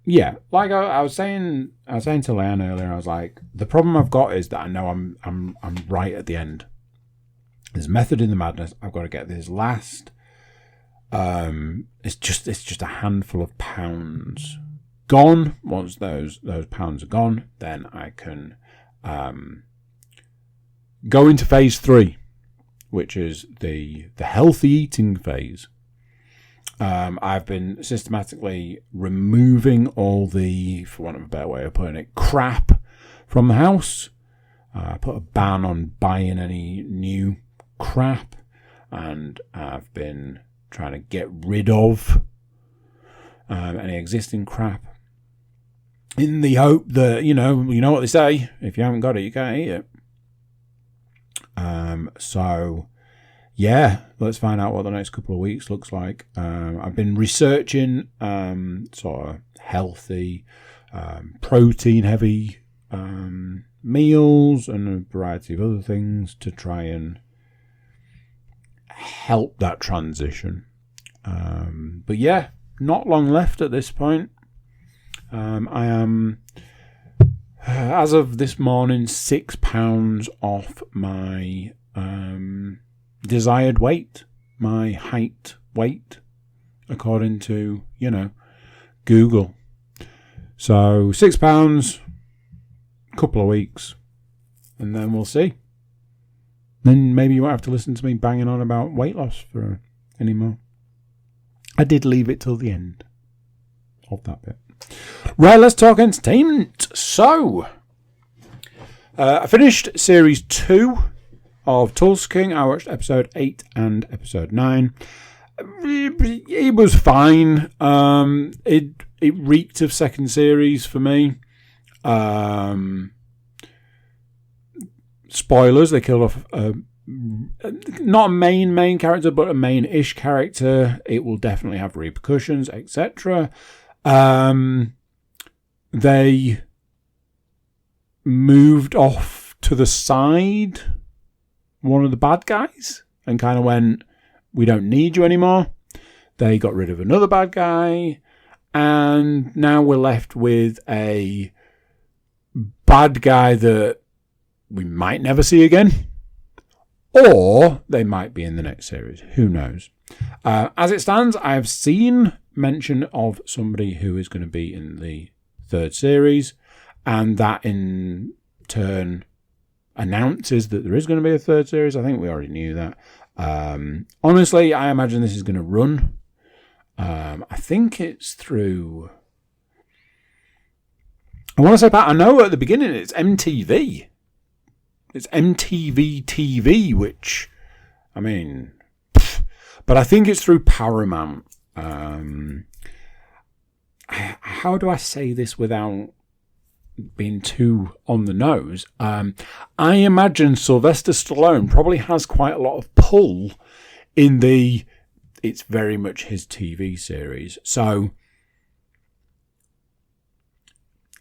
yeah, like I was saying to Leanne earlier, I was like, the problem I've got is that I know I'm right at the end. There's method in the madness. I've got to get this last. It's just a handful of pounds gone. Once those pounds are gone, then I can go into phase 3, which is the healthy eating phase. I've been systematically removing all the, for want of a better way of putting it, crap from the house. I put a ban on buying any new crap, and I've been trying to get rid of any existing crap, in the hope that, you know what they say, if you haven't got it, you can't eat it. So yeah, let's find out what the next couple of weeks looks like. I've been researching sort of healthy, protein heavy meals and a variety of other things to try and help that transition. But yeah, not long left at this point. I am, as of this morning, 6 pounds off my desired weight, my height weight, according to, Google. So 6 pounds, couple of weeks, and then we'll see. Then maybe you won't have to listen to me banging on about weight loss for anymore. I did leave it till the end of that bit. Right, let's talk entertainment. So, I finished series 2 of Tulsa King. I watched episode 8 and episode 9. It was fine. It reeked of second series for me. Spoilers, they killed off not a main character, but a main-ish character. It will definitely have repercussions, etc. They moved off to the side, one of the bad guys, and kind of went, we don't need you anymore. They got rid of another bad guy, and now we're left with a bad guy that we might never see again, or they might be in the next series. Who knows? As it stands, I have seen mention of somebody who is going to be in the 3rd series, and that in turn announces that there is going to be a 3rd series. I think we already knew that. Honestly, I imagine this is going to run. I think it's through, I want to say, Pat, I know at the beginning it's MTV. It's MTV TV, which, I mean, but I think it's through Paramount. How do I say this without being too on the nose? I imagine Sylvester Stallone probably has quite a lot of pull in the, it's very much his TV series. So,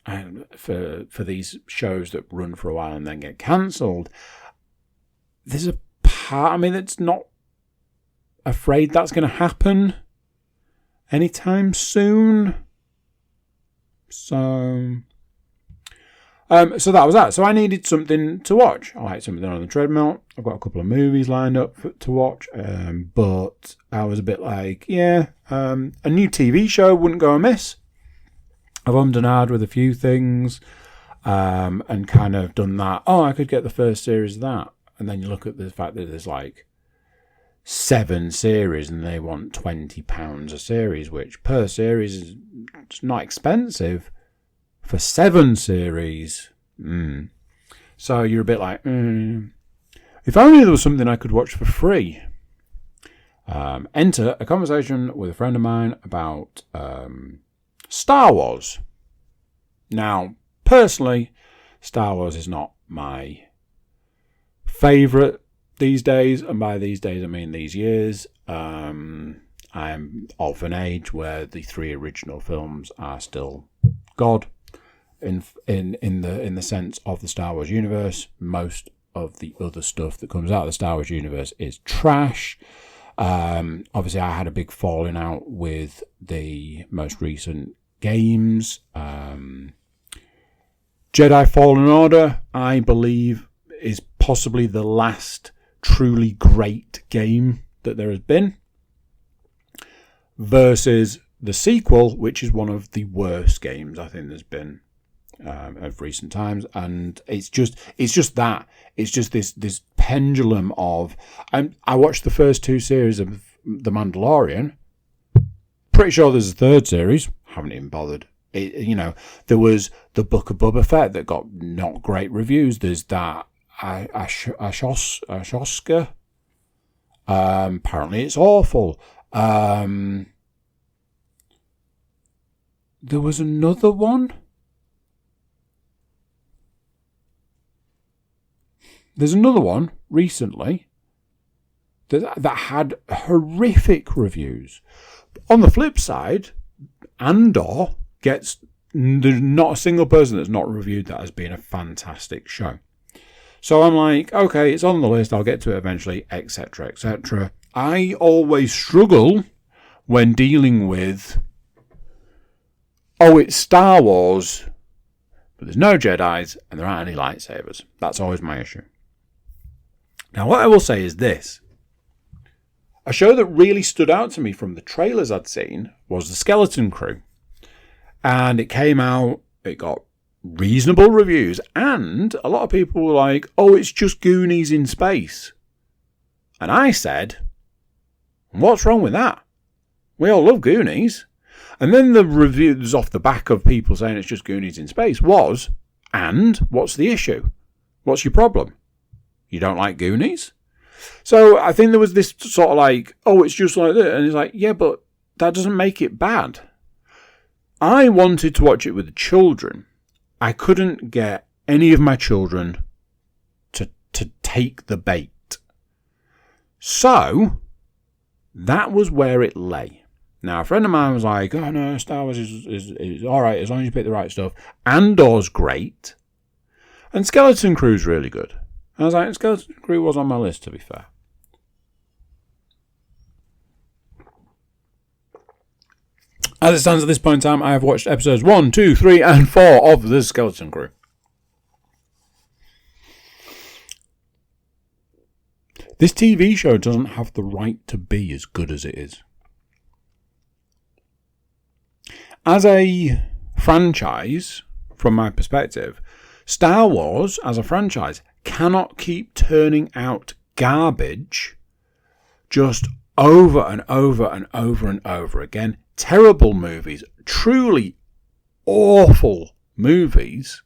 and for these shows that run for a while and then get cancelled, there's a part of me that's not afraid that's going to happen anytime soon. So that was that. So I needed something to watch. I like something on the treadmill. I've got a couple of movies lined up to watch, but I was a bit like, a new TV show wouldn't go amiss. I've ummed and ahed with a few things, and kind of done that. Oh, I could get the first series of that. And then you look at the fact that there's like 7 series and they want £20 a series, which per series is not expensive. For 7 series, so you're a bit like, if only there was something I could watch for free. Enter a conversation with a friend of mine about Star Wars. Now, personally, Star Wars is not my favourite these days, and by these days I mean these years. I am of an age where the 3 original films are still God in the sense of the Star Wars universe. Most of the other stuff that comes out of the Star Wars universe is trash. Obviously, I had a big falling out with the most recent games. Jedi Fallen Order, I believe, is possibly the last truly great game that there has been, versus the sequel, which is one of the worst games I think there's been of recent times. And it's just this pendulum of, I watched the first 2 series of The Mandalorian. Pretty sure there's a 3rd series. Haven't even bothered. There was the Book of Boba Fett that got not great reviews. There's that Ashoska. Apparently it's awful. There was another one. There's another one recently that had horrific reviews. On the flip side, Andor there's not a single person that's not reviewed that as being a fantastic show. So I'm like, okay, it's on the list, I'll get to it eventually, etc., etc. I always struggle when dealing with, it's Star Wars, but there's no Jedis and there aren't any lightsabers. That's always my issue. Now, what I will say is this. A show that really stood out to me from the trailers I'd seen was The Skeleton Crew. And it came out, it got reasonable reviews, and a lot of people were like, it's just Goonies in space. And I said, what's wrong with that? We all love Goonies. And then the reviews off the back of people saying it's just Goonies in space was, and what's the issue? What's your problem? You don't like Goonies? So I think there was this sort of like, it's just like that. And it's like, yeah, but that doesn't make it bad. I wanted to watch it with the children. I couldn't get any of my children to take the bait. So that was where it lay. Now, a friend of mine was like, no, Star Wars is all right as long as you pick the right stuff. Andor's great. And Skeleton Crew's really good. And I was like, Skeleton Crew was on my list, to be fair. As it stands at this point in time, I have watched episodes 1, 2, 3, and 4 of The Skeleton Crew. This TV show doesn't have the right to be as good as it is. As a franchise, from my perspective, Star Wars, as a franchise, cannot keep turning out garbage just over and over and over and over again. Terrible movies, truly awful movies.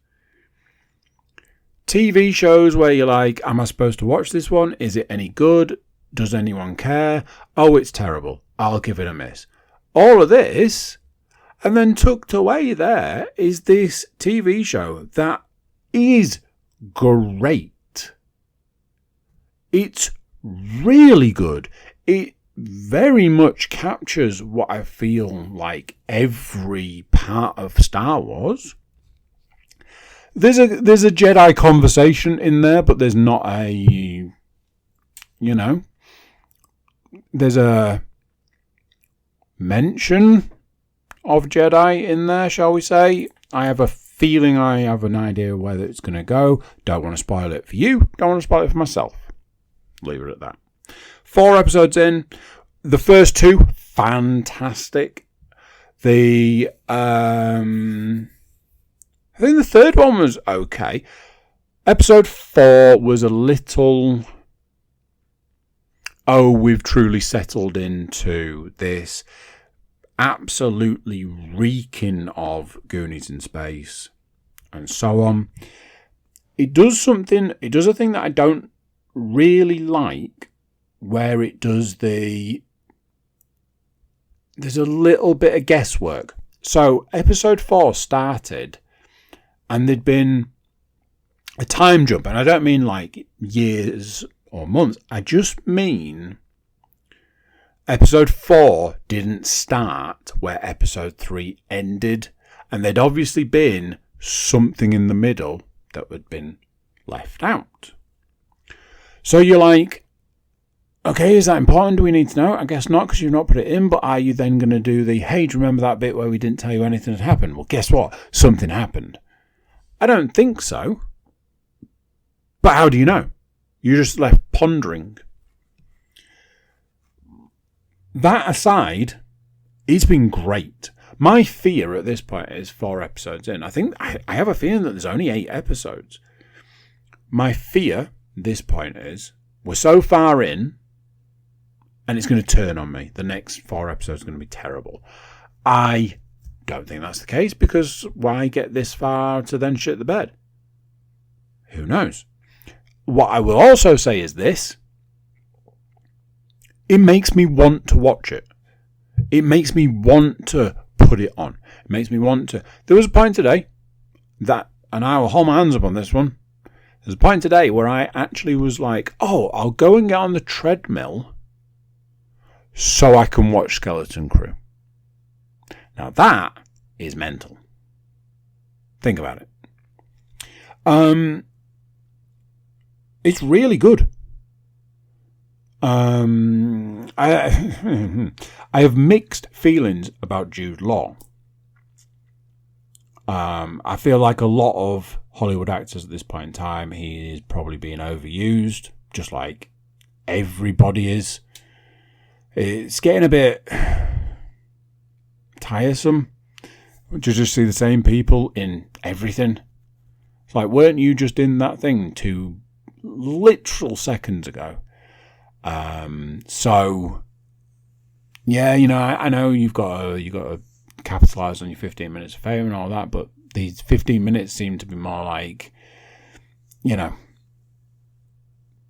TV shows where you're like, am I supposed to watch this one? Is it any good? Does anyone care? It's terrible. I'll give it a miss. All of this, and then tucked away there is this TV show that is great. It's really good. It very much captures what I feel like every part of Star Wars. There's a Jedi conversation in there, but there's not a, there's a mention of Jedi in there, shall we say. I have a feeling I have an idea where it's going to go. Don't want to spoil it for you. Don't want to spoil it for myself. Leave it at that. 4 episodes in. The first 2, fantastic. I think the third one was okay. Episode 4 was a little oh, we've truly settled into this absolutely reeking of Goonies in space and so on. It does a thing that I don't really like, where it does there's a little bit of guesswork. So episode 4 started and there'd been a time jump, and I don't mean like years or months, I just mean episode 4 didn't start where episode 3 ended, and there'd obviously been something in the middle that had been left out. So you're like, okay, is that important? Do we need to know? I guess not, because you've not put it in, but are you then going to do the, hey, do you remember that bit where we didn't tell you anything had happened? Well, guess what? Something happened. I don't think so. But how do you know? You're just left pondering. That aside, it's been great. My fear at this point is 4 episodes in. I think I have a feeling that there's only 8 episodes. My fear at this point is we're so far in and it's going to turn on me. The next 4 episodes are going to be terrible. I don't think that's the case, because why get this far to then shit the bed? Who knows? What I will also say is this. It makes me want to watch it. It makes me want to put it on. It makes me want to. There was a point today that, and I will hold my hands up on this one. There's a point today where I actually was like, oh, I'll go and get on the treadmill so I can watch Skeleton Crew. Now that is mental. Think about it. It's really good. I have mixed feelings about Jude Law. I feel like a lot of Hollywood actors at this point in time, he is probably being overused, just like everybody is. It's getting a bit tiresome to just see the same people in everything. It's like, weren't you just in that thing 2 literal seconds ago? So yeah, I know you've got to capitalize on your 15 minutes of fame and all that, but these 15 minutes seem to be more like,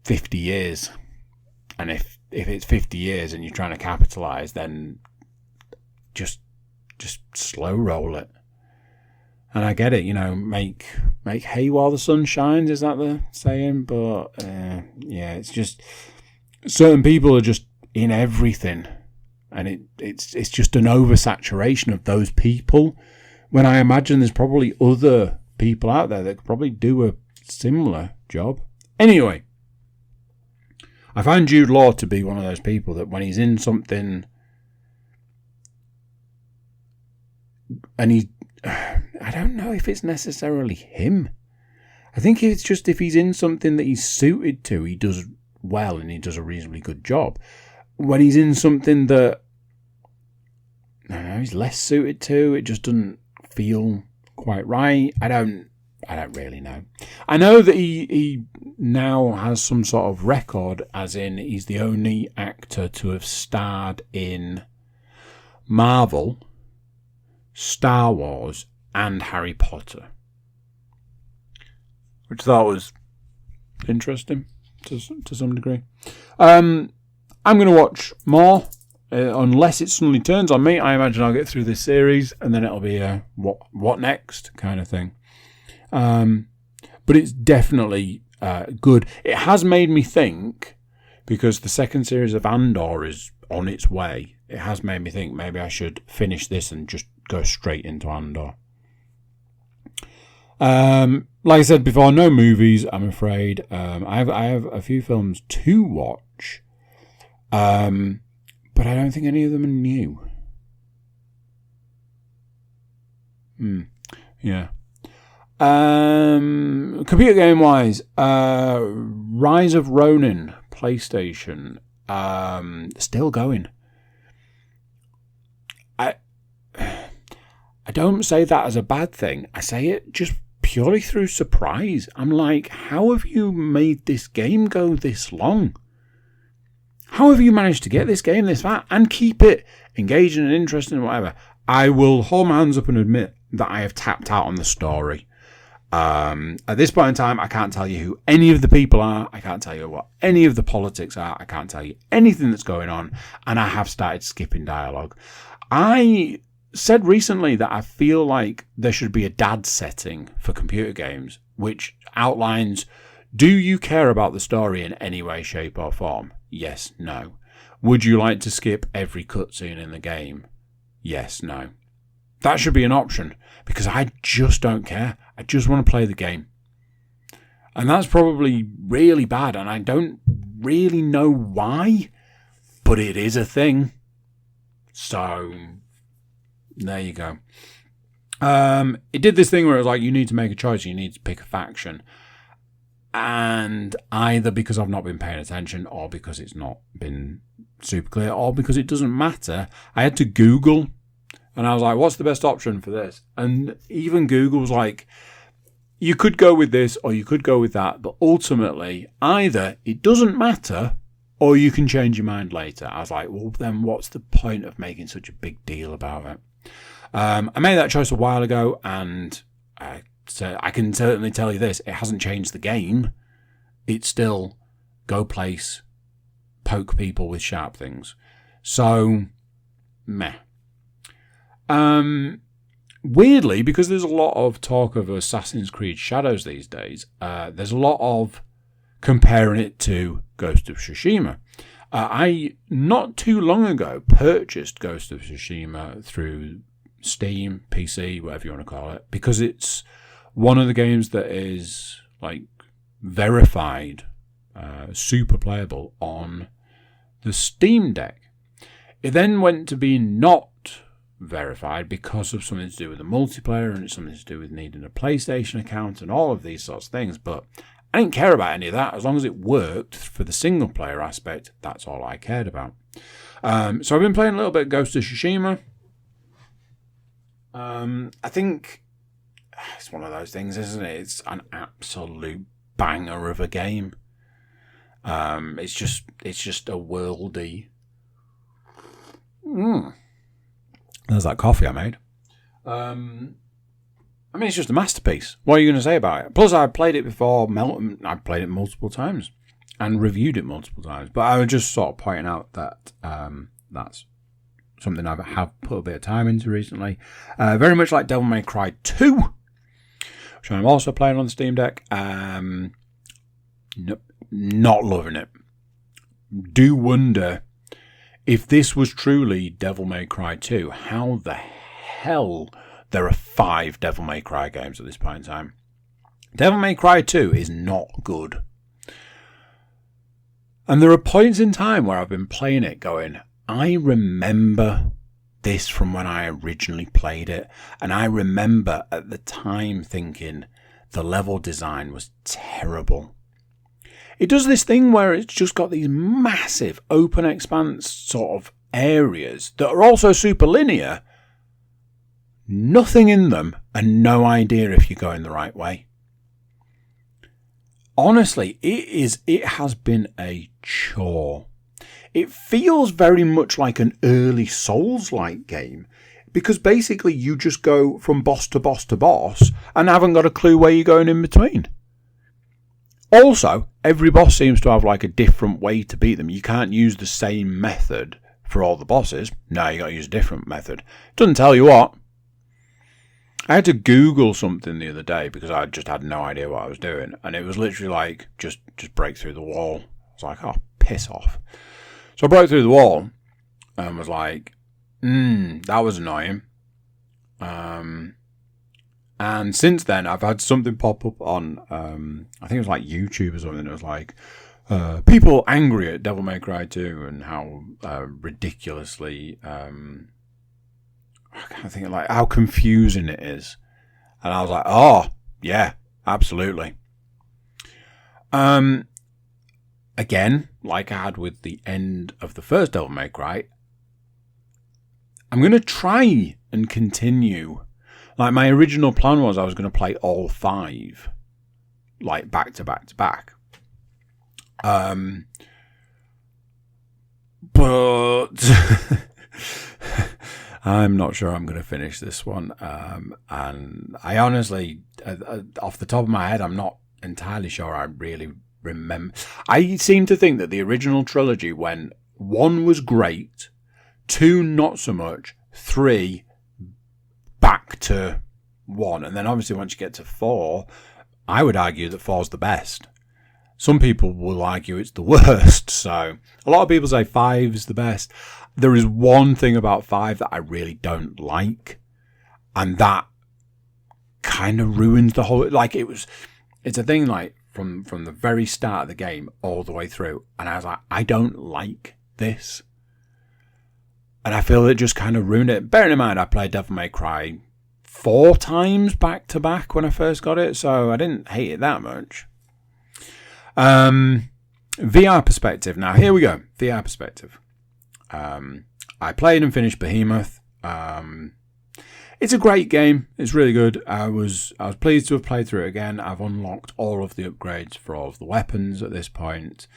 50 years. And if it's 50 years and you're trying to capitalize, then just slow roll it. And I get it, make hay while the sun shines, is that the saying? But yeah, it's just certain people are just in everything, and it's just an oversaturation of those people, when I imagine there's probably other people out there that could probably do a similar job. Anyway, I find Jude Law to be one of those people that when he's in something and I don't know if it's necessarily him. I think it's just if he's in something that he's suited to, he does well and he does a reasonably good job. When he's in something that he's less suited to, it just doesn't feel quite right. I don't really know. I know that he now has some sort of record, as in he's the only actor to have starred in Marvel, Star Wars, and Harry Potter, which I thought was interesting to some degree. I'm going to watch more, unless it suddenly turns on me. I imagine I'll get through this series and then it'll be a what next kind of thing. But it's definitely good. It has made me think, because the second series of Andor is on its way. It has made me think maybe I should finish this and just go straight into Andor. Like I said before, no movies, I'm afraid. I have a few films to watch, but I don't think any of them are new. Yeah. Computer game wise, Rise of Ronin, PlayStation, still going. I don't say that as a bad thing. I say it just purely through surprise. I'm like, how have you made this game go this long? However you manage to get this game this far and keep it engaging and interesting and whatever, I will hold my hands up and admit that I have tapped out on the story. At this point in time, I can't tell you who any of the people are. I can't tell you what any of the politics are. I can't tell you anything that's going on. And I have started skipping dialogue. I said recently that I feel like there should be a dad setting for computer games, which outlines, do you care about the story in any way, shape or form? Yes, no. Would you like to skip every cutscene in the game? Yes, no. That should be an option, because I just don't care. I just want to play the game. And that's probably really bad, and I don't really know why, but it is a thing. So, there you go. It did this thing where it was like, you need to make a choice, you need to pick a faction. And either because I've not been paying attention, or because it's not been super clear, or because it doesn't matter, I had to Google. And I was like, what's the best option for this? And even Google was like, you could go with this or you could go with that. But ultimately, either it doesn't matter or you can change your mind later. I was like, well, then what's the point of making such a big deal about it? I made that choice a while ago, and I can certainly tell you this. It hasn't changed the game. It's still go place, poke people with sharp things. So, meh. Weirdly, because there's a lot of talk of Assassin's Creed Shadows these days, there's a lot of comparing it to Ghost of Tsushima. I, not too long ago, purchased Ghost of Tsushima through Steam, PC, whatever you want to call it, because it's one of the games that is like verified, super playable on the Steam Deck. It then went to be not verified because of something to do with the multiplayer, and it's something to do with needing a PlayStation account and all of these sorts of things. But I didn't care about any of that. As long as it worked for the single player aspect, that's all I cared about. So I've been playing a little bit of Ghost of Tsushima. I think it's one of those things, isn't it? It's an absolute banger of a game. It's just a worldy. There's that coffee I made. I mean, it's just a masterpiece. What are you going to say about it? Plus, I've played it before. I've played it multiple times and reviewed it multiple times. But I was just sort of pointing out that that's something I have put a bit of time into recently. Very much like Devil May Cry 2, which I'm also playing on the Steam Deck. Nope, not loving it. Do wonder, if this was truly Devil May Cry 2, how the hell there are 5 Devil May Cry games at this point in time? Devil May Cry 2 is not good. And there are points in time where I've been playing it going, I remember this from when I originally played it. And I remember at the time thinking the level design was terrible. It does this thing where it's just got these massive open expanse sort of areas that are also super linear. Nothing in them and no idea if you're going the right way. Honestly, it has been a chore. It feels very much like an early Souls-like game, because basically you just go from boss to boss to boss and haven't got a clue where you're going in between. Also, every boss seems to have like a different way to beat them. You can't use the same method for all the bosses. No, you got to use a different method. It doesn't tell you what. I had to Google something the other day because I just had no idea what I was doing, and it was literally like just break through the wall. I was like, oh, piss off. So I broke through the wall and was like, that was annoying. And since then, I've had something pop up on, I think it was like YouTube or something. It was like, people angry at Devil May Cry 2 and how ridiculously, I can't think of like how confusing it is. And I was like, oh, yeah, absolutely. Again, like I had with the end of the first Devil May Cry, I'm going to try and continue. Like, my original plan was I was going to play all 5, like, back to back to back. But I'm not sure I'm going to finish this one. And I honestly, off the top of my head, I'm not entirely sure I really remember. I seem to think that the original trilogy, when 1 was great, 2 not so much, 3 back to 1. And then obviously once you get to 4, I would argue that 4's the best. Some people will argue it's the worst. So a lot of people say 5's the best. There is one thing about 5 that I really don't like, and that kind of ruins the whole. Like it's a thing like from the very start of the game all the way through, and I was like, I don't like this, and I feel it just kind of ruined it. Bearing in mind, I played Devil May Cry 4 times back to back when I first got it, so I didn't hate it that much. VR perspective. Now here we go. VR perspective. I played and finished Behemoth. It's a great game. It's really good. I was pleased to have played through it again. I've unlocked all of the upgrades for all of the weapons at this point.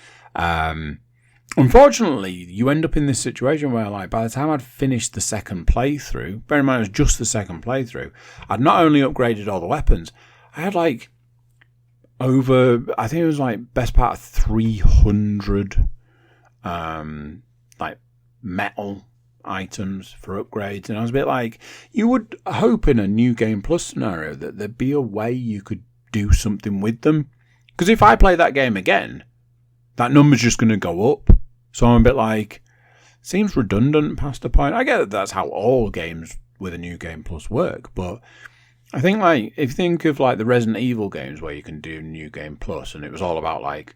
Unfortunately, you end up in this situation where, like, by the time I'd finished the second playthrough, bear in mind it was just the second playthrough, I'd not only upgraded all the weapons, I had like I think it was like best part of 300 like metal items for upgrades, and I was a bit like, you would hope in a New Game Plus scenario that there'd be a way you could do something with them, because if I play that game again, that number's just going to go up. So I'm a bit like, seems redundant past a point. I get that that's how all games with a New Game Plus work, but I think, like, if you think of like the Resident Evil games where you can do New Game Plus, and it was all about like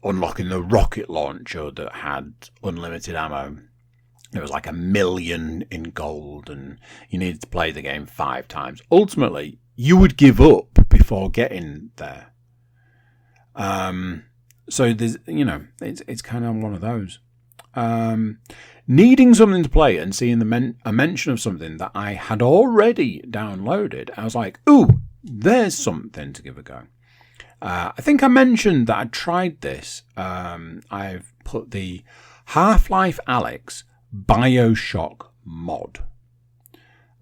unlocking the rocket launcher that had unlimited ammo. It was like 1 million in gold, and you needed to play the game 5 times. Ultimately, you would give up before getting there. So there's, it's kind of one of those. Needing something to play and seeing a mention of something that I had already downloaded, I was like, ooh, there's something to give a go. I think I mentioned that I tried this. I've put the Half-Life Alyx BioShock mod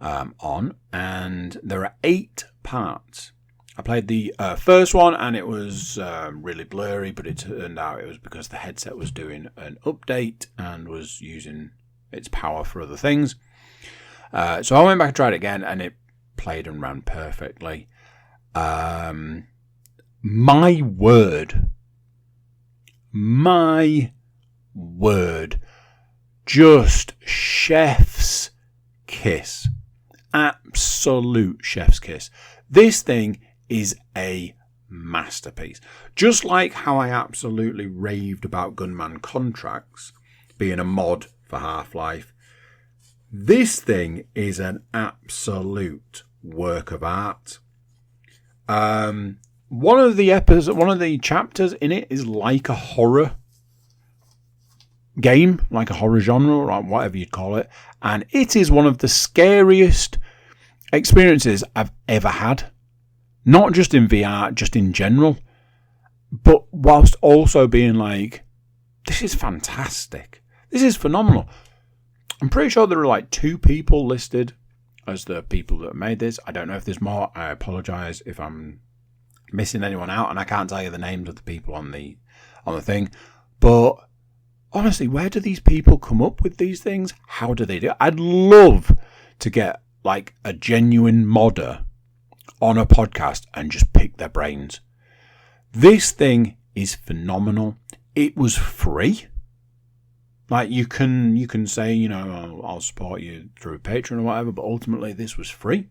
on, and there are 8 parts. I played the first one, and it was really blurry, but it turned out it was because the headset was doing an update and was using its power for other things. So I went back and tried it again, and it played and ran perfectly. My word. Just chef's kiss. Absolute chef's kiss. This thing is a masterpiece. Just like how I absolutely raved about Gunman Contracts being a mod for Half-Life, this thing is an absolute work of art. One of the chapters in it is like a horror game, like a horror genre, or whatever you'd call it, and it is one of the scariest experiences I've ever had. Not just in VR, just in general, but whilst also being like, this is fantastic. This is phenomenal. I'm pretty sure there are like 2 people listed as the people that made this. I don't know if there's more. I apologise if I'm missing anyone out, and I can't tell you the names of the people on the thing. But honestly, where do these people come up with these things? How do they do it? I'd love to get like a genuine modder on a podcast and just pick their brains. This thing is phenomenal. It was free. Like, you can say, I'll support you through Patreon or whatever, but ultimately this was free.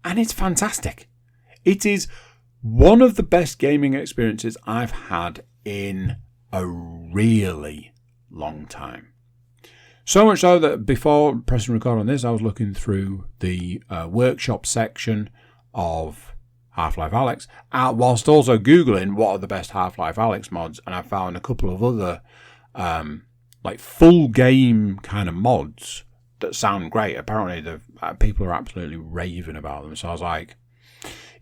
And it's fantastic. It is one of the best gaming experiences I've had in a really long time. So much so that before pressing record on this, I was looking through the workshop section of Half-Life Alyx, whilst also Googling what are the best Half-Life Alyx mods, and I found a couple of other like full game kind of mods that sound great. Apparently the people are absolutely raving about them, so I was like,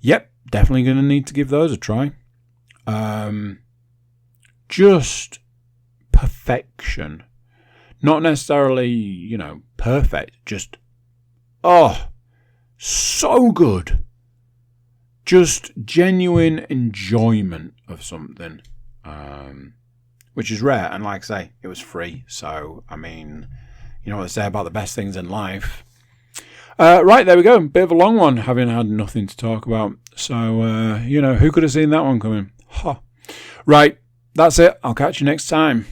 yep, definitely going to need to give those a try. Just perfection. Not necessarily, perfect. Just, oh, so good. Just genuine enjoyment of something, which is rare. And like I say, it was free. So, I mean, you know what they say about the best things in life. Right, there we go. Bit of a long one, having had nothing to talk about. So, who could have seen that one coming? Huh. Right, that's it. I'll catch you next time.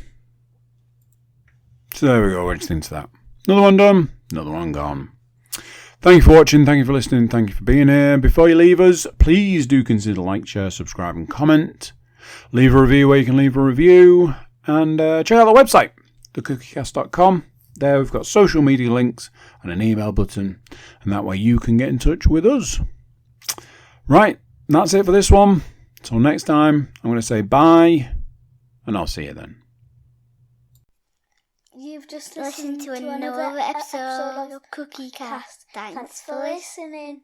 So there we go. What do you think to that? Another one done. Another one gone. Thank you for watching. Thank you for listening. Thank you for being here. Before you leave us, please do consider like, share, subscribe and comment. Leave a review where you can leave a review. And check out the website, thecookiecast.com. There we've got social media links and an email button. And that way you can get in touch with us. Right, that's it for this one. Until next time, I'm going to say bye. And I'll see you then. You've just listened to another episode of Cookie Cast. Thanks for listening.